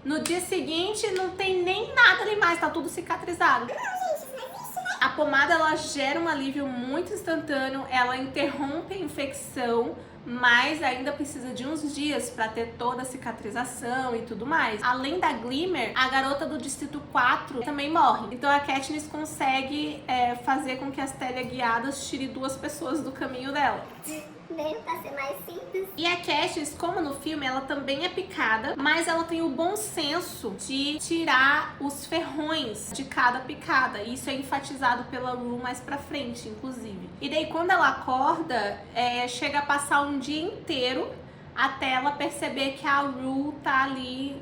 Speaker 1: no dia seguinte não tem nem nada ali mais, tá tudo cicatrizado.
Speaker 2: Não, gente,
Speaker 1: A pomada, ela gera um alívio muito instantâneo, ela interrompe a infecção, mas ainda precisa de uns dias para ter toda a cicatrização e tudo mais. Além da Glimmer, a garota do Distrito 4 também morre. Então a Katniss consegue fazer com que as teleguiadas tire 2 pessoas do caminho dela.
Speaker 2: Mesmo pra ser mais simples.
Speaker 1: E a Katniss, como no filme, ela também é picada, mas ela tem o bom senso de tirar os ferrões de cada picada. E isso é enfatizado pela Rue mais pra frente, inclusive. E daí, quando ela acorda, chega a passar um dia inteiro até ela perceber que a Rue tá ali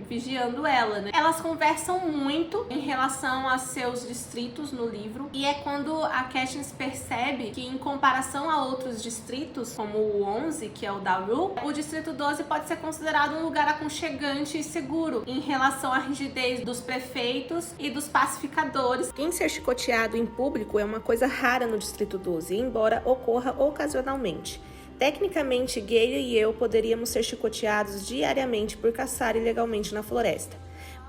Speaker 1: vigiando ela, né? Elas conversam muito em relação a seus distritos no livro, e é quando a Katniss percebe que, em comparação a outros distritos, como o 11, que é o da Rue, o Distrito 12 pode ser considerado um lugar aconchegante e seguro em relação à rigidez dos prefeitos e dos pacificadores. Quem ser chicoteado em público é uma coisa rara no Distrito 12, embora ocorra ocasionalmente. Tecnicamente, Gale e eu poderíamos ser chicoteados diariamente por caçar ilegalmente na floresta.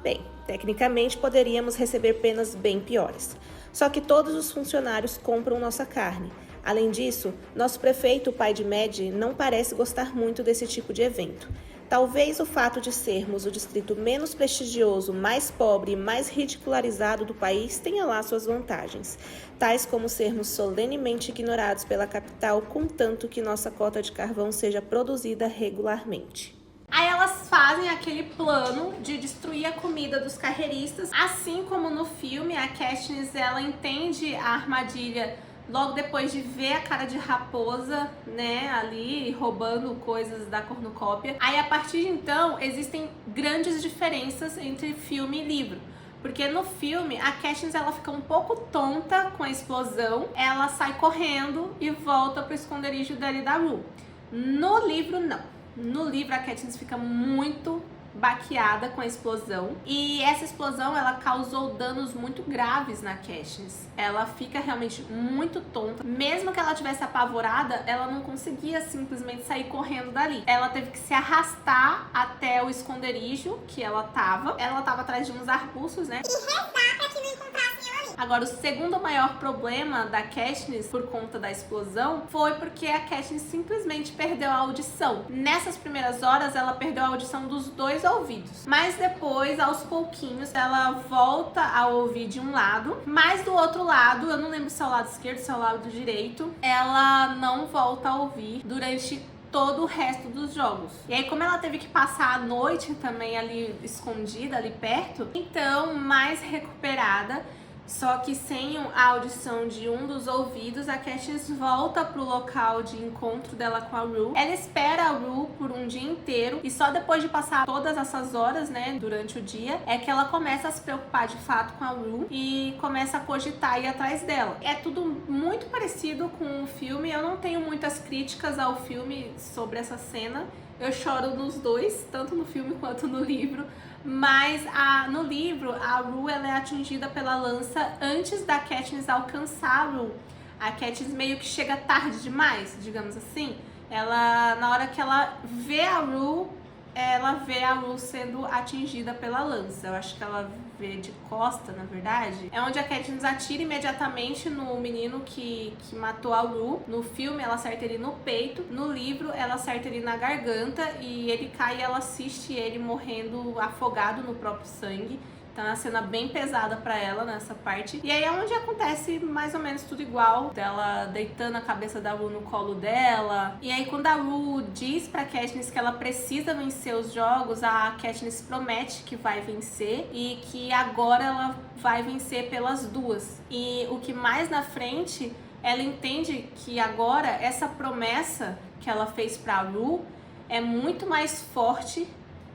Speaker 1: Bem, tecnicamente poderíamos receber penas bem piores. Só que todos os funcionários compram nossa carne. Além disso, nosso prefeito, o pai de Mad, não parece gostar muito desse tipo de evento. Talvez o fato de sermos o distrito menos prestigioso, mais pobre e mais ridicularizado do país tenha lá suas vantagens, tais como sermos solenemente ignorados pela capital, contanto que nossa cota de carvão seja produzida regularmente. Aí elas fazem aquele plano de destruir a comida dos carreiristas, assim como no filme a Katniss, ela entende a armadilha logo depois de ver a cara de raposa, né, ali roubando coisas da cornucópia. Aí a partir de então existem grandes diferenças entre filme e livro. Porque no filme a Katniss, ela fica um pouco tonta com a explosão, ela sai correndo e volta pro esconderijo dela e da Rue. No livro não. No livro a Katniss fica muito baqueada com a explosão, e essa explosão ela causou danos muito graves na Katniss. Ela fica realmente muito tonta. Mesmo que ela tivesse apavorada, ela não conseguia simplesmente sair correndo dali. Ela teve que se arrastar até o esconderijo que ela tava. Ela tava atrás de uns arbustos, né?
Speaker 2: E rezar pra que não encontrassem ela ali.
Speaker 1: Agora, o segundo maior problema da Katniss por conta da explosão foi porque a Katniss simplesmente perdeu a audição. Nessas primeiras horas, ela perdeu a audição dos 2 ouvidos. Mas depois, aos pouquinhos, ela volta a ouvir de um lado. Mas do outro lado, eu não lembro se é o lado esquerdo, se é o lado direito, ela não volta a ouvir durante todo o resto dos jogos. E aí, como ela teve que passar a noite também ali escondida, ali perto, então, mais recuperada, só que sem a audição de um dos ouvidos, a Katniss volta pro local de encontro dela com a Rue. Ela espera a Rue por um dia inteiro, e só depois de passar todas essas horas, né, durante o dia, é que ela começa a se preocupar de fato com a Rue e começa a cogitar ir atrás dela. É tudo muito parecido com o filme. Eu não tenho muitas críticas ao filme sobre essa cena. Eu choro nos dois, tanto no filme quanto no livro. Mas no livro, a Rue, ela é atingida pela lança antes da Katniss alcançar a Rue. A Katniss meio que chega tarde demais, digamos assim. Ela, na hora que ela vê a Rue, ela vê a Rue sendo atingida pela lança. Eu acho que ela vê de costa, na verdade. É onde a Katniss atira imediatamente no menino que matou a Rue. No filme, ela acerta ele no peito. No livro, ela acerta ele na garganta e ele cai e ela assiste ele morrendo afogado no próprio sangue. Então é uma cena bem pesada pra ela nessa parte. E aí é onde acontece mais ou menos tudo igual. Dela deitando a cabeça da Rue no colo dela. E aí quando a Rue diz pra Katniss que ela precisa vencer os jogos, a Katniss promete que vai vencer. E que agora ela vai vencer pelas duas. E o que mais na frente, ela entende que agora essa promessa que ela fez pra Rue é muito mais forte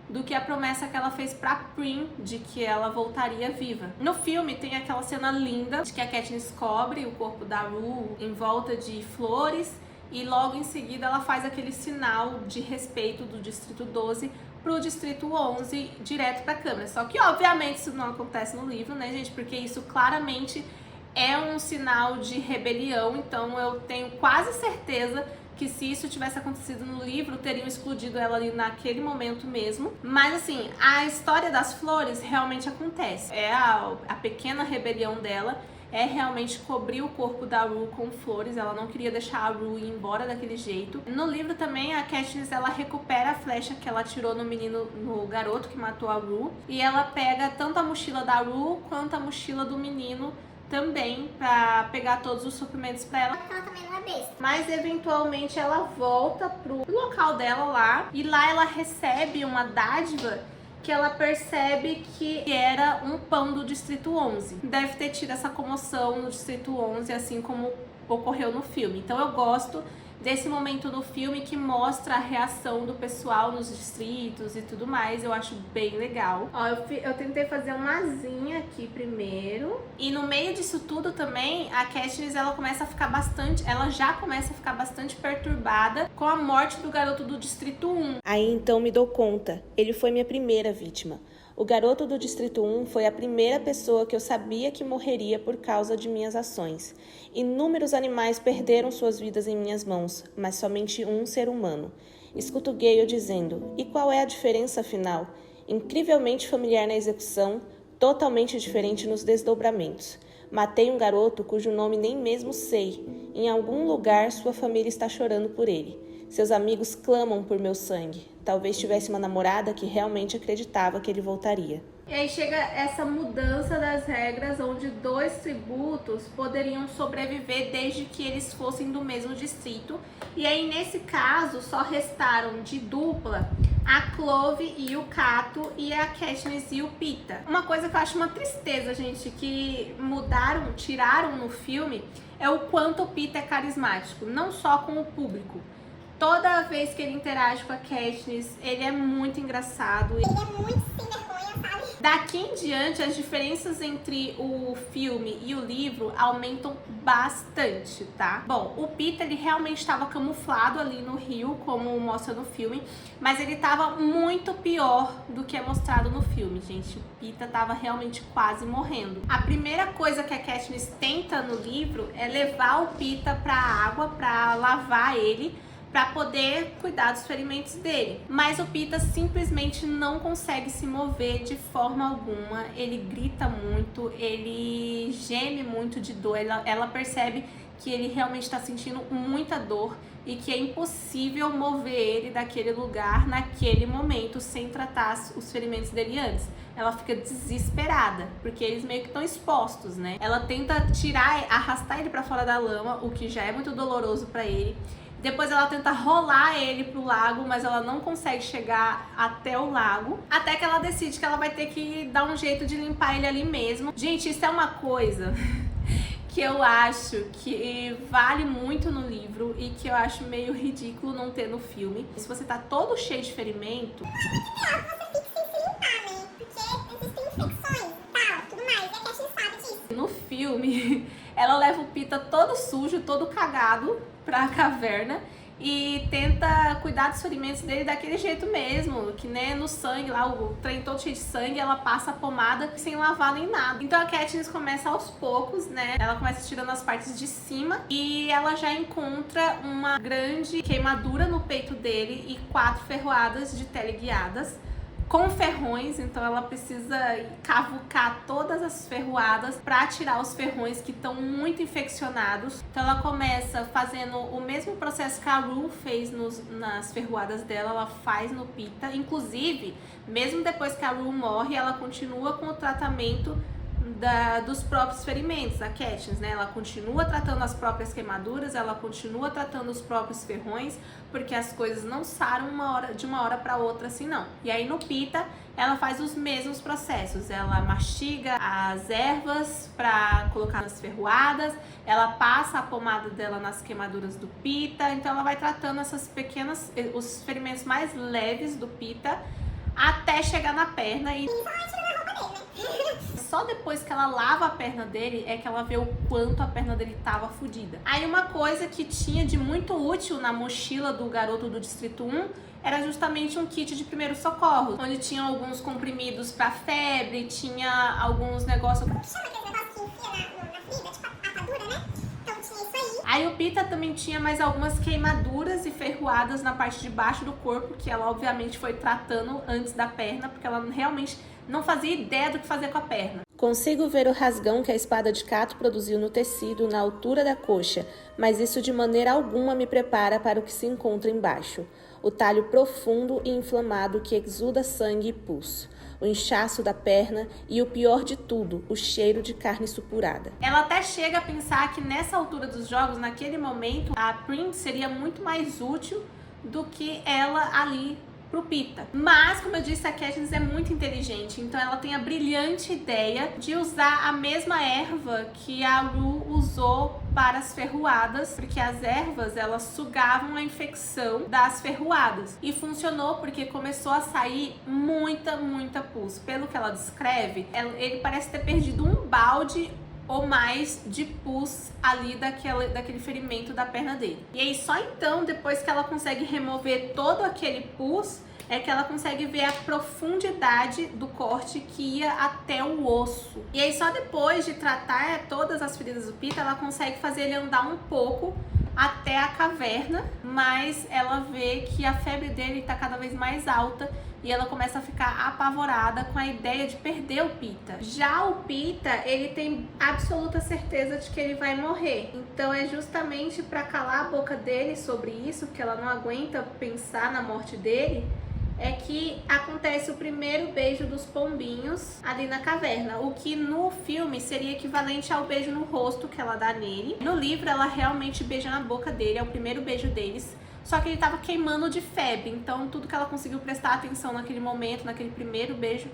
Speaker 1: do que a promessa que ela fez pra Prim de que ela voltaria viva. No filme tem aquela cena linda de que a Katniss cobre o corpo da Rue em volta de flores e logo em seguida ela faz aquele sinal de respeito do Distrito 12 pro Distrito 11 direto pra câmera. Só que obviamente isso não acontece no livro, né, gente? Porque isso claramente é um sinal de rebelião, então eu tenho quase certeza que se isso tivesse acontecido no livro, teriam explodido ela ali naquele momento mesmo. Mas assim, a história das flores realmente acontece. É a pequena rebelião dela. é realmente cobrir o corpo da Rue com flores. Ela não queria deixar a Rue ir embora daquele jeito. No livro também, a Katniss, ela recupera a flecha que ela atirou no garoto que matou a Rue. E ela pega tanto a mochila da Rue quanto a mochila do menino também, pra pegar todos os suprimentos pra ela.
Speaker 2: Ela também não é besta.
Speaker 1: Mas eventualmente ela volta pro local dela lá. E lá ela recebe uma dádiva que ela percebe que era um pão do Distrito 11. Deve ter tido essa comoção no Distrito 11, assim como ocorreu no filme. Então eu gosto desse momento do filme que mostra a reação do pessoal nos distritos e tudo mais. Eu acho bem legal. Ó, eu tentei fazer uma asinha aqui primeiro. E no meio disso tudo também, a Katniss, ela já começa a ficar bastante perturbada com a morte do garoto do Distrito 1.
Speaker 6: Aí então me dou conta, ele foi minha primeira vítima. O garoto do Distrito 1 foi a primeira pessoa que eu sabia que morreria por causa de minhas ações. Inúmeros animais perderam suas vidas em minhas mãos, mas somente um ser humano. Escuto Gale dizendo, e qual é a diferença afinal? Incrivelmente familiar na execução, totalmente diferente nos desdobramentos. Matei um garoto cujo nome nem mesmo sei. Em algum lugar sua família está chorando por ele. Seus amigos clamam por meu sangue. Talvez tivesse uma namorada que realmente acreditava que ele voltaria.
Speaker 1: E aí chega essa mudança das regras, onde 2 tributos poderiam sobreviver desde que eles fossem do mesmo distrito. E aí, nesse caso, só restaram de dupla a Clove e o Cato, e a Katniss e o Peeta. Uma coisa que eu acho uma tristeza, gente, que tiraram no filme, é o quanto o Peeta é carismático, não só com o público. Toda vez que ele interage com a Katniss, ele é muito engraçado.
Speaker 2: Ele é muito sem vergonha, sabe?
Speaker 1: Daqui em diante, as diferenças entre o filme e o livro aumentam bastante, tá? Bom, o Peeta, ele realmente estava camuflado ali no rio, como mostra no filme, mas ele estava muito pior do que é mostrado no filme, gente. O Peeta estava realmente quase morrendo. A primeira coisa que a Katniss tenta no livro é levar o Peeta pra água, pra lavar ele, para poder cuidar dos ferimentos dele. Mas o Peeta simplesmente não consegue se mover de forma alguma. Ele grita muito, ele geme muito de dor. Ela percebe que ele realmente está sentindo muita dor e que é impossível mover ele daquele lugar naquele momento sem tratar os ferimentos dele antes. Ela fica desesperada, porque eles meio que estão expostos, né? Ela tenta arrastar ele para fora da lama, o que já é muito doloroso para ele. Depois ela tenta rolar ele pro lago, mas ela não consegue chegar até o lago. Até que ela decide que ela vai ter que dar um jeito de limpar ele ali mesmo. Gente, isso é uma coisa que eu acho que vale muito no livro e que eu acho meio ridículo não ter no filme. Se você tá todo cheio de ferimento... No filme, ela leva o Peeta todo sujo, todo cagado pra caverna e tenta cuidar dos ferimentos dele daquele jeito mesmo, que né, no sangue lá, o trem todo cheio de sangue, ela passa a pomada sem lavar nem nada. Então a Katniss começa aos poucos, né, ela começa tirando as partes de cima e ela já encontra uma grande queimadura no peito dele e 4 ferroadas de teleguiadas com ferrões, então ela precisa cavucar todas as ferroadas para tirar os ferrões que estão muito infeccionados. Então ela começa fazendo o mesmo processo que a Rue fez nas ferroadas dela, ela faz no Peeta. Inclusive, mesmo depois que a Rue morre, ela continua com o tratamento dos próprios ferimentos, a Katniss, né? Ela continua tratando as próprias queimaduras, ela continua tratando os próprios ferrões, porque as coisas não saram de uma hora para outra assim, não. E aí no Peeta, ela faz os mesmos processos, ela mastiga as ervas para colocar nas ferroadas, ela passa a pomada dela nas queimaduras do Peeta, então ela vai tratando os ferimentos mais leves do Peeta até chegar na perna e... Só depois que ela lava a perna dele é que ela vê o quanto a perna dele tava fodida. Aí uma coisa que tinha de muito útil na mochila do garoto do Distrito 1 era justamente um kit de primeiros socorros, onde tinha alguns comprimidos pra febre, tinha alguns negócios...
Speaker 2: Chama aquele negócio que enfia na ferida, tipo atadura, né? Então tinha isso aí.
Speaker 1: Aí o Peeta também tinha mais algumas queimaduras e ferroadas na parte de baixo do corpo, que ela obviamente foi tratando antes da perna, porque ela realmente não fazia ideia do que fazer com a perna.
Speaker 6: Consigo ver o rasgão que a espada de Cato produziu no tecido na altura da coxa, mas isso de maneira alguma me prepara para o que se encontra embaixo. O talho profundo e inflamado que exuda sangue e pus, o inchaço da perna e o pior de tudo, o cheiro de carne supurada.
Speaker 1: Ela até chega a pensar que nessa altura dos jogos, naquele momento, a Prim seria muito mais útil do que ela ali pro Peeta. Mas, como eu disse, a Katniss é muito inteligente, então ela tem a brilhante ideia de usar a mesma erva que a Rue usou para as ferroadas, porque as ervas, elas sugavam a infecção das ferroadas. E funcionou porque começou a sair muita pus. Pelo que ela descreve, ele parece ter perdido um balde ou mais de pus ali daquele ferimento da perna dele. E aí só então, depois que ela consegue remover todo aquele pus, é que ela consegue ver a profundidade do corte que ia até o osso. E aí só depois de tratar todas as feridas do Peeta, ela consegue fazer ele andar um pouco até a caverna, mas ela vê que a febre dele está cada vez mais alta e ela começa a ficar apavorada com a ideia de perder o Peeta. Já o Peeta, ele tem absoluta certeza de que ele vai morrer. Então é justamente para calar a boca dele sobre isso, que ela não aguenta pensar na morte dele, é que acontece o primeiro beijo dos pombinhos ali na caverna, o que no filme seria equivalente ao beijo no rosto que ela dá nele. No livro ela realmente beija na boca dele, é o primeiro beijo deles, só que ele tava queimando de febre, então tudo que ela conseguiu prestar atenção naquele momento, naquele primeiro beijo,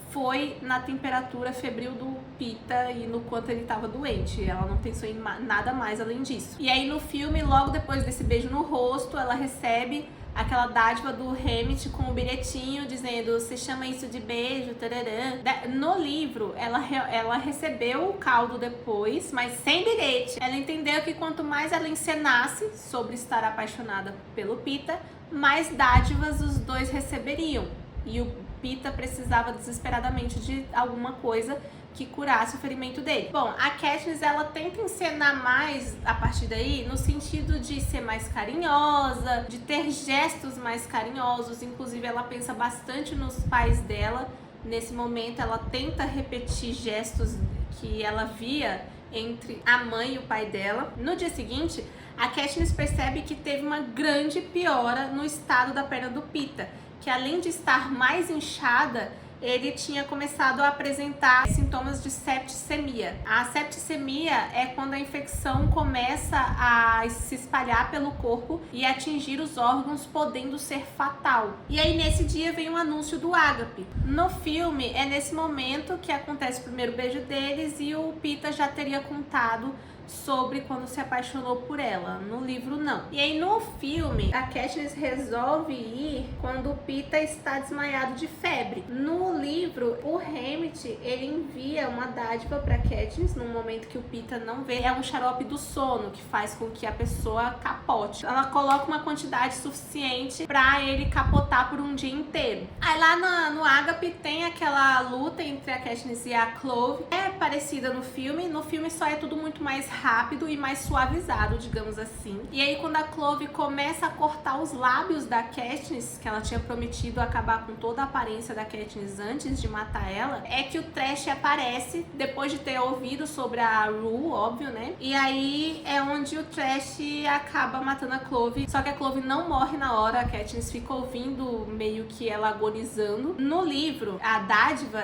Speaker 1: foi na temperatura febril do Peeta e no quanto ele estava doente. Ela não pensou em nada mais além disso. E aí no filme, logo depois desse beijo no rosto, ela recebe aquela dádiva do Hammett com o bilhetinho dizendo: você chama isso de beijo, tararã. No livro, ela recebeu o caldo depois, mas sem bilhete. Ela entendeu que quanto mais ela encenasse sobre estar apaixonada pelo Peeta, mais dádivas os dois receberiam. E o Peeta precisava desesperadamente de alguma coisa que curasse o ferimento dele. Bom, a Katniss, ela tenta encenar mais a partir daí, no sentido de ser mais carinhosa, de ter gestos mais carinhosos. Inclusive, ela pensa bastante nos pais dela. Nesse momento, ela tenta repetir gestos que ela via entre a mãe e o pai dela. No dia seguinte, a Katniss percebe que teve uma grande piora no estado da perna do Peeta, que além de estar mais inchada, ele tinha começado a apresentar sintomas de septicemia. A septicemia é quando a infecção começa a se espalhar pelo corpo e atingir os órgãos, podendo ser fatal. E aí nesse dia vem o anúncio do ágape. No filme é nesse momento que acontece o primeiro beijo deles e o Peeta já teria contado sobre quando se apaixonou por ela. No livro, não. E aí, no filme, a Katniss resolve ir quando o Peeta está desmaiado de febre. No livro, o Hammett, ele envia uma dádiva para Katniss no momento que o Peeta não vê. É um xarope do sono que faz com que a pessoa capote. Ela coloca uma quantidade suficiente para ele capotar por um dia inteiro. Aí lá no ágape tem aquela luta entre a Katniss e a Clove. É parecida no filme. No filme só é tudo muito mais rápido e mais suavizado, digamos assim. E aí quando a Clove começa a cortar os lábios da Katniss, que ela tinha prometido acabar com toda a aparência da Katniss antes de matar ela, é que o Trash aparece depois de ter ouvido sobre a Rue, óbvio, né? E aí é onde o Trash acaba matando a Clove, só que a Clove não morre na hora, a Katniss fica ouvindo meio que ela agonizando. No livro, a dádiva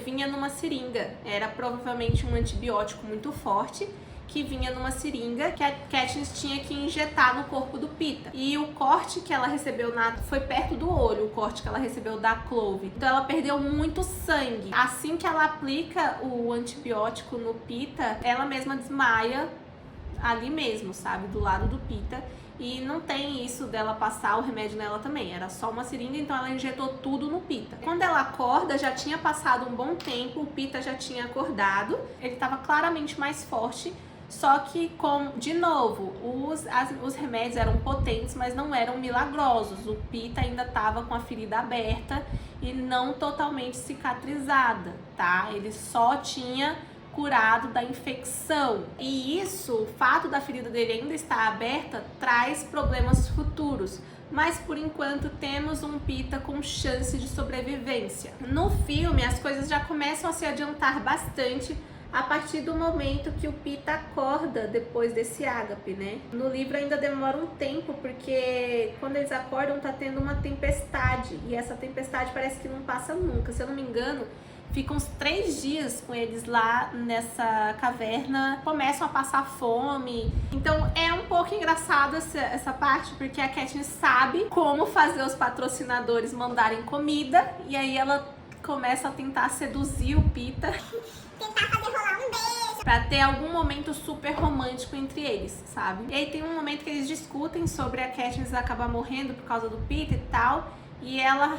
Speaker 1: vinha numa seringa, era provavelmente um antibiótico muito forte, que vinha numa seringa que a Katniss tinha que injetar no corpo do Peeta. E o corte que ela recebeu foi perto do olho, o corte que ela recebeu da Clove. Então ela perdeu muito sangue. Assim que ela aplica o antibiótico no Peeta, ela mesma desmaia ali mesmo, sabe? Do lado do Peeta. E não tem isso dela passar o remédio nela também. Era só uma seringa, então ela injetou tudo no Peeta. Quando ela acorda, já tinha passado um bom tempo, o Peeta já tinha acordado. Ele estava claramente mais forte. Só que, de novo, os remédios eram potentes, mas não eram milagrosos. O Peeta ainda estava com a ferida aberta e não totalmente cicatrizada, tá? Ele só tinha curado da infecção. E isso, o fato da ferida dele ainda estar aberta, traz problemas futuros. mas por enquanto temos um Peeta com chance de sobrevivência. No filme, as coisas já começam a se adiantar bastante a partir do momento que o Peeta acorda depois desse ágape, né? No livro ainda demora um tempo, porque quando eles acordam tá tendo uma tempestade, e essa tempestade parece que não passa nunca. Se eu não me engano, ficam uns 3 dias com eles lá nessa caverna, começam a passar fome. Então é um pouco engraçado essa parte, porque a Katniss sabe como fazer os patrocinadores mandarem comida, e aí ela começa a tentar seduzir o Peeta.
Speaker 2: Tentar fazer rolar um beijo.
Speaker 1: Pra ter algum momento super romântico entre eles, sabe? E aí tem um momento que eles discutem sobre a Katniss acabar morrendo por causa do Peeta e tal. E ela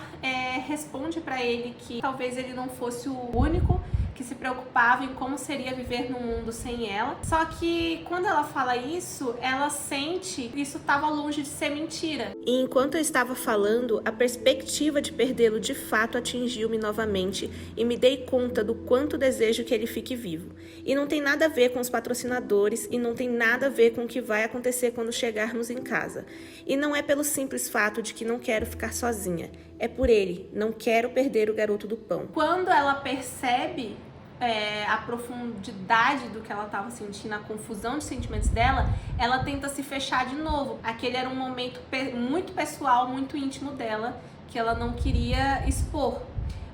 Speaker 1: responde pra ele que talvez ele não fosse o único que se preocupava em como seria viver no mundo sem ela. Só que quando ela fala isso, ela sente que isso estava longe de ser mentira.
Speaker 6: E enquanto eu estava falando, a perspectiva de perdê-lo de fato atingiu-me novamente e me dei conta do quanto desejo que ele fique vivo. E não tem nada a ver com os patrocinadores e não tem nada a ver com o que vai acontecer quando chegarmos em casa. E não é pelo simples fato de que não quero ficar sozinha. É por ele, não quero perder o garoto do pão.
Speaker 1: Quando ela percebe a profundidade do que ela estava sentindo, a confusão de sentimentos dela, ela tenta se fechar de novo. Aquele era um momento muito pessoal, muito íntimo dela, que ela não queria expor.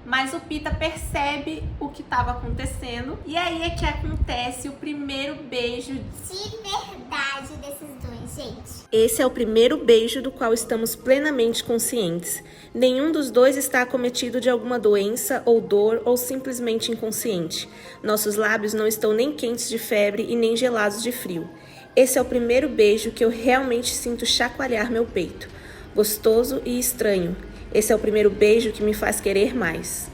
Speaker 1: Mas o Peeta percebe o que estava acontecendo, e aí é que acontece o primeiro beijo
Speaker 2: De verdade desses dois, gente.
Speaker 6: Esse é o primeiro beijo do qual estamos plenamente conscientes. Nenhum dos dois está acometido de alguma doença ou dor ou simplesmente inconsciente. Nossos lábios não estão nem quentes de febre e nem gelados de frio. Esse é o primeiro beijo que eu realmente sinto chacoalhar meu peito. Gostoso e estranho. Esse é o primeiro beijo que me faz querer mais.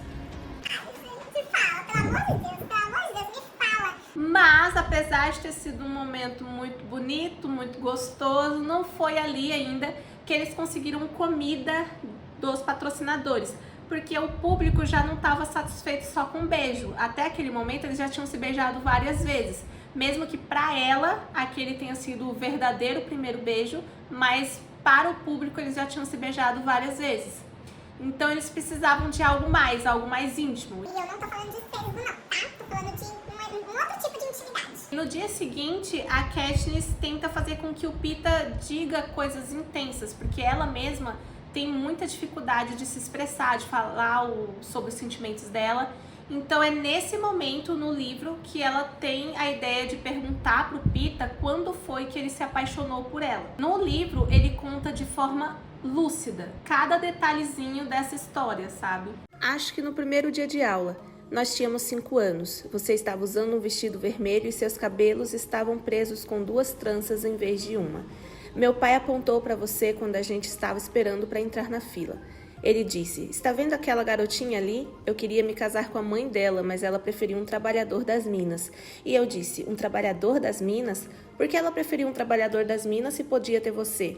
Speaker 2: Me fala, pelo amor de Deus, me fala.
Speaker 1: Mas, apesar de ter sido um momento muito bonito, muito gostoso, não foi ali ainda que eles conseguiram comida dos patrocinadores, porque o público já não estava satisfeito só com um beijo. Até aquele momento eles já tinham se beijado várias vezes, mesmo que para ela aquele tenha sido o verdadeiro primeiro beijo, mas para o público eles já tinham se beijado várias vezes. Então eles precisavam de algo mais íntimo.
Speaker 2: E eu não tô falando de sexo não, tá? Tô falando de um outro tipo de intimidade.
Speaker 1: No dia seguinte, a Katniss tenta fazer com que o Peeta diga coisas intensas, porque ela mesma tem muita dificuldade de se expressar, de falar sobre os sentimentos dela. Então é nesse momento no livro que ela tem a ideia de perguntar pro Peeta quando foi que ele se apaixonou por ela. No livro ele conta de forma lúcida cada detalhezinho dessa história, sabe?
Speaker 6: Acho que no primeiro dia de aula. Nós tínhamos 5 anos. Você estava usando um vestido vermelho e seus cabelos estavam presos com 2 tranças em vez de uma. Meu pai apontou para você quando a gente estava esperando para entrar na fila. Ele disse, está vendo aquela garotinha ali? Eu queria me casar com a mãe dela, mas ela preferiu um trabalhador das minas. E eu disse, um trabalhador das minas? Por que ela preferiu um trabalhador das minas se podia ter você?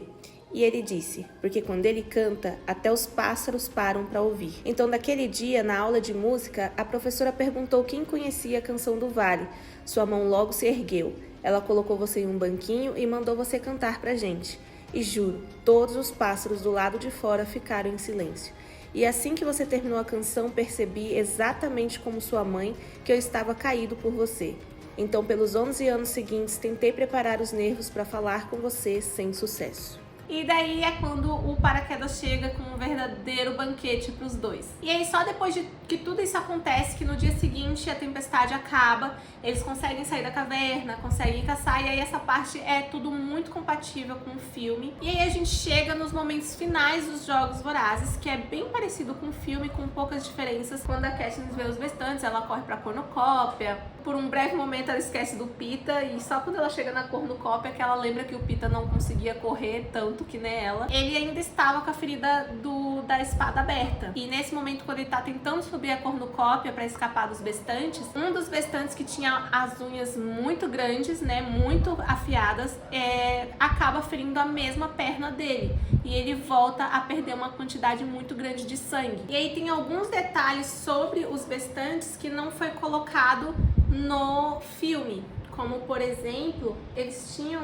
Speaker 6: E ele disse, porque quando ele canta, até os pássaros param para ouvir. Então, daquele dia, na aula de música, a professora perguntou quem conhecia a Canção do Vale. Sua mão logo se ergueu. Ela colocou você em um banquinho e mandou você cantar pra gente. E juro, todos os pássaros do lado de fora ficaram em silêncio. E assim que você terminou a canção, percebi, exatamente como sua mãe, que eu estava caído por você. Então, pelos 11 anos seguintes, tentei preparar os nervos para falar com você sem sucesso.
Speaker 1: E daí é quando o paraquedas chega com um verdadeiro banquete pros dois. E aí só depois de que tudo isso acontece, que no dia seguinte a tempestade acaba, eles conseguem sair da caverna, conseguem caçar, e aí essa parte é tudo muito compatível com o filme. E aí a gente chega nos momentos finais dos Jogos Vorazes, que é bem parecido com o filme, com poucas diferenças. Quando a Katniss vê os Bestantes, ela corre pra cornucópia. Por um breve momento ela esquece do Peeta, e só quando ela chega na cornucópia que ela lembra que o Peeta não conseguia correr tanto que nem ela. Ele ainda estava com a ferida da espada aberta. E nesse momento, quando ele tá tentando subir a cornucópia para escapar dos Bestantes, um dos Bestantes que tinha as unhas muito grandes, né, muito afiadas, acaba ferindo a mesma perna dele. E ele volta a perder uma quantidade muito grande de sangue. E aí tem alguns detalhes sobre os Bestantes que não foi colocado no filme. Como, por exemplo, eles tinham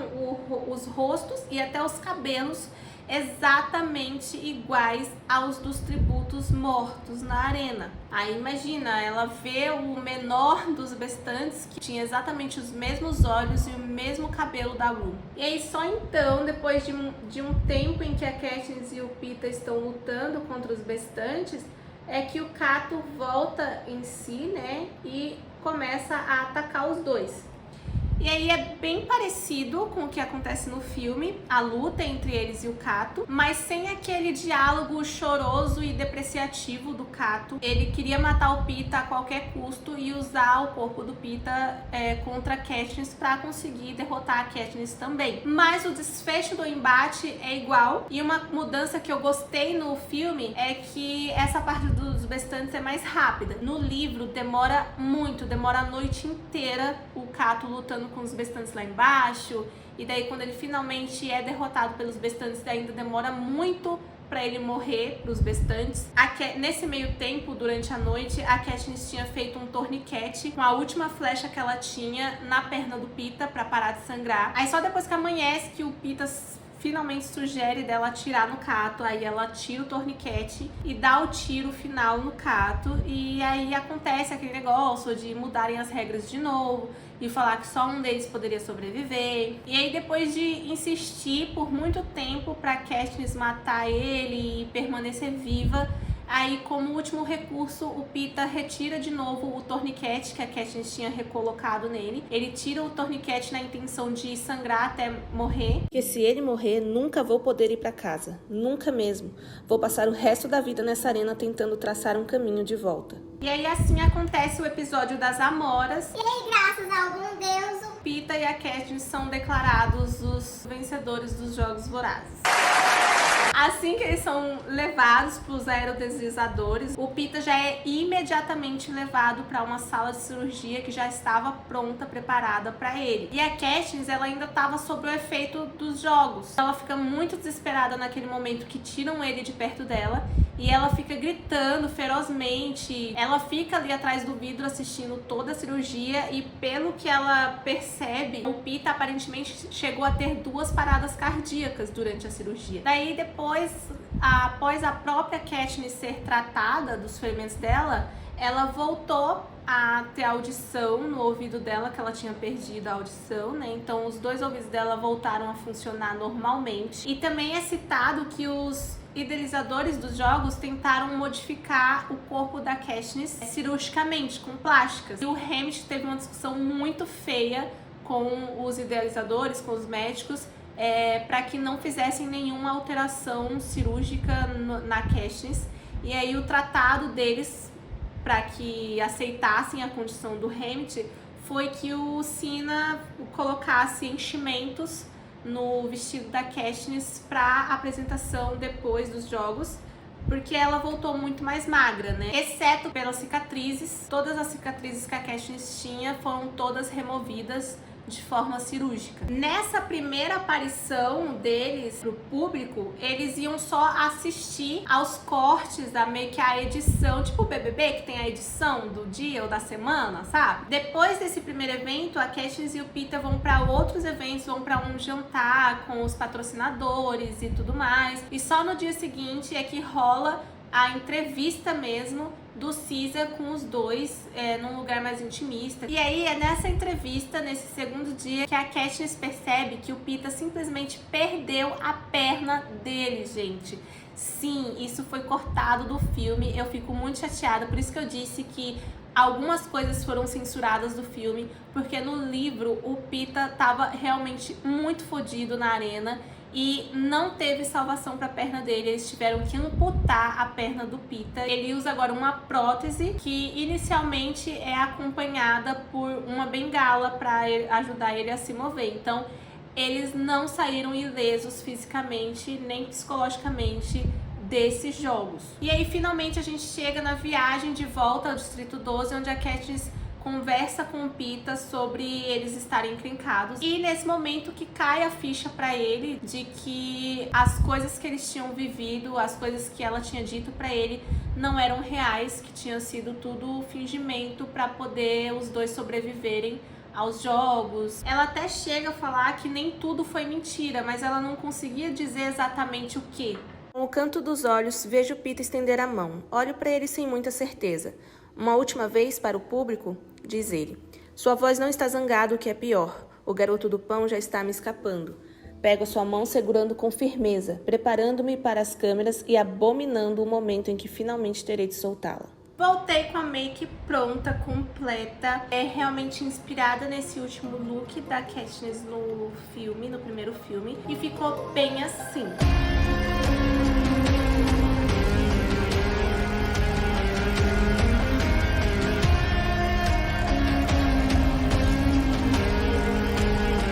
Speaker 1: os rostos e até os cabelos exatamente iguais aos dos tributos mortos na arena. Aí imagina, ela vê o menor dos bestantes, que tinha exatamente os mesmos olhos e o mesmo cabelo da Rue. E aí só então, depois de um tempo em que a Katniss e o Peeta estão lutando contra os bestantes, é que o Cato volta em si, né, e começa a atacar os dois. E aí é bem parecido com o que acontece no filme, a luta entre eles e o Cato, mas sem aquele diálogo choroso e depreciativo do Cato. Ele queria matar o Peeta a qualquer custo e usar o corpo do Peeta contra a Katniss para conseguir derrotar a Katniss também. Mas o desfecho do embate é igual, e uma mudança que eu gostei no filme é que essa parte dos bestantes é mais rápida. No livro demora muito, demora a noite inteira o Cato lutando com os bestantes lá embaixo, e daí quando ele finalmente é derrotado pelos bestantes ainda demora muito pra ele morrer pros bestantes. Nesse meio tempo, durante a noite, a Katniss tinha feito um torniquete com a última flecha que ela tinha na perna do Peeta pra parar de sangrar. Aí só depois que amanhece que o Peeta finalmente sugere dela atirar no Cato, aí ela tira o torniquete e dá o tiro final no Cato, e aí acontece aquele negócio de mudarem as regras de novo e falar que só um deles poderia sobreviver. E aí depois de insistir por muito tempo pra Katniss matar ele e permanecer viva, aí como último recurso o Peeta retira de novo o torniquete que a Katniss tinha recolocado nele. Ele tira o torniquete na intenção de sangrar até morrer.
Speaker 6: Porque se ele morrer, nunca vou poder ir pra casa. Nunca mesmo. Vou passar o resto da vida nessa arena tentando traçar um caminho de volta.
Speaker 1: E aí assim acontece o episódio das Amoras.
Speaker 2: E aí, graças a algum deus, o
Speaker 1: Peeta e a Katniss são declarados os vencedores dos Jogos Vorazes. Assim que eles são levados para os aerodeslizadores, o Peeta já é imediatamente levado para uma sala de cirurgia que já estava pronta, preparada para ele. E a Katniss, ela ainda estava sob o efeito dos jogos. Ela fica muito desesperada naquele momento que tiram ele de perto dela, e ela fica gritando ferozmente. Ela fica ali atrás do vidro assistindo toda a cirurgia, e pelo que ela percebe, o Peeta aparentemente chegou a ter 2 paradas cardíacas durante a cirurgia. Daí depois, após a própria Katniss ser tratada dos ferimentos dela, ela voltou a ter audição no ouvido dela, que ela tinha perdido a audição, né? Então os 2 ouvidos dela voltaram a funcionar normalmente. E também é citado que os idealizadores dos jogos tentaram modificar o corpo da Katniss cirurgicamente, com plásticas. E o Hammett teve uma discussão muito feia com os idealizadores, com os médicos, para que não fizessem nenhuma alteração cirúrgica na Katniss. E aí o tratado deles, para que aceitassem a condição do Hammett, foi que o Sina colocasse enchimentos no vestido da Katniss para apresentação depois dos jogos, porque ela voltou muito mais magra, né? Exceto pelas cicatrizes. Todas as cicatrizes que a Katniss tinha foram todas removidas de forma cirúrgica. Nessa primeira aparição deles pro público, eles iam só assistir aos cortes da meio que a edição, tipo o BBB, que tem a edição do dia ou da semana, sabe? Depois desse primeiro evento, a Katniss e o Peeta vão para outros eventos, vão para um jantar com os patrocinadores e tudo mais. E só no dia seguinte é que rola a entrevista mesmo do Caesar com os dois, num lugar mais intimista. E aí é nessa entrevista, nesse segundo dia, que a Katniss percebe que o Peeta simplesmente perdeu a perna dele, gente. Sim, isso foi cortado do filme. Eu fico muito chateada, por isso que eu disse que algumas coisas foram censuradas do filme, porque no livro o Peeta tava realmente muito fodido na arena e não teve salvação para a perna dele. Eles tiveram que amputar a perna do Peeta. Ele usa agora uma prótese que inicialmente é acompanhada por uma bengala para ajudar ele a se mover. Então eles não saíram ilesos fisicamente nem psicologicamente desses jogos. E aí finalmente a gente chega na viagem de volta ao Distrito 12, onde a Katniss conversa com o Peeta sobre eles estarem encrencados. E nesse momento que cai a ficha pra ele de que as coisas que eles tinham vivido, as coisas que ela tinha dito pra ele não eram reais, que tinha sido tudo fingimento pra poder os dois sobreviverem aos jogos. Ela até chega a falar que nem tudo foi mentira, mas ela não conseguia dizer exatamente o que.
Speaker 6: Com o canto dos olhos, vejo Peter estender a mão. Olho para ele sem muita certeza. Uma última vez para o público, diz ele. Sua voz não está zangada, o que é pior. O garoto do pão já está me escapando. Pego sua mão segurando com firmeza, preparando-me para as câmeras e abominando o momento em que finalmente terei de soltá-la.
Speaker 1: Voltei com a make pronta, completa. É realmente inspirada nesse último look da Katniss no filme, no primeiro filme. E ficou bem assim.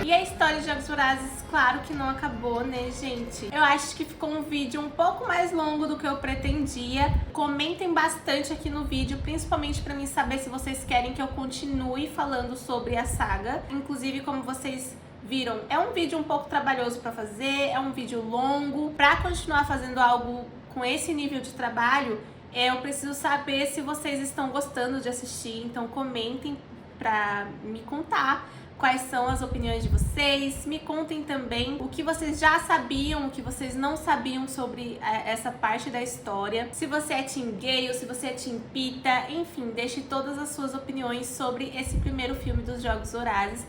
Speaker 1: E a história de Jogos Vorazes, claro que não acabou, né, gente? Eu acho que ficou um vídeo um pouco mais longo do que eu pretendia. Comentem bastante aqui no vídeo, principalmente pra mim saber se vocês querem que eu continue falando sobre a saga. Inclusive, como vocês viram, é um vídeo um pouco trabalhoso pra fazer, é um vídeo longo. Pra continuar fazendo algo com esse nível de trabalho, eu preciso saber se vocês estão gostando de assistir. Então comentem pra me contar quais são as opiniões de vocês. Me contem também o que vocês já sabiam, o que vocês não sabiam sobre essa parte da história. Se você é Team Gale, se você é Team Peeta, enfim, deixe todas as suas opiniões sobre esse primeiro filme dos Jogos Vorazes.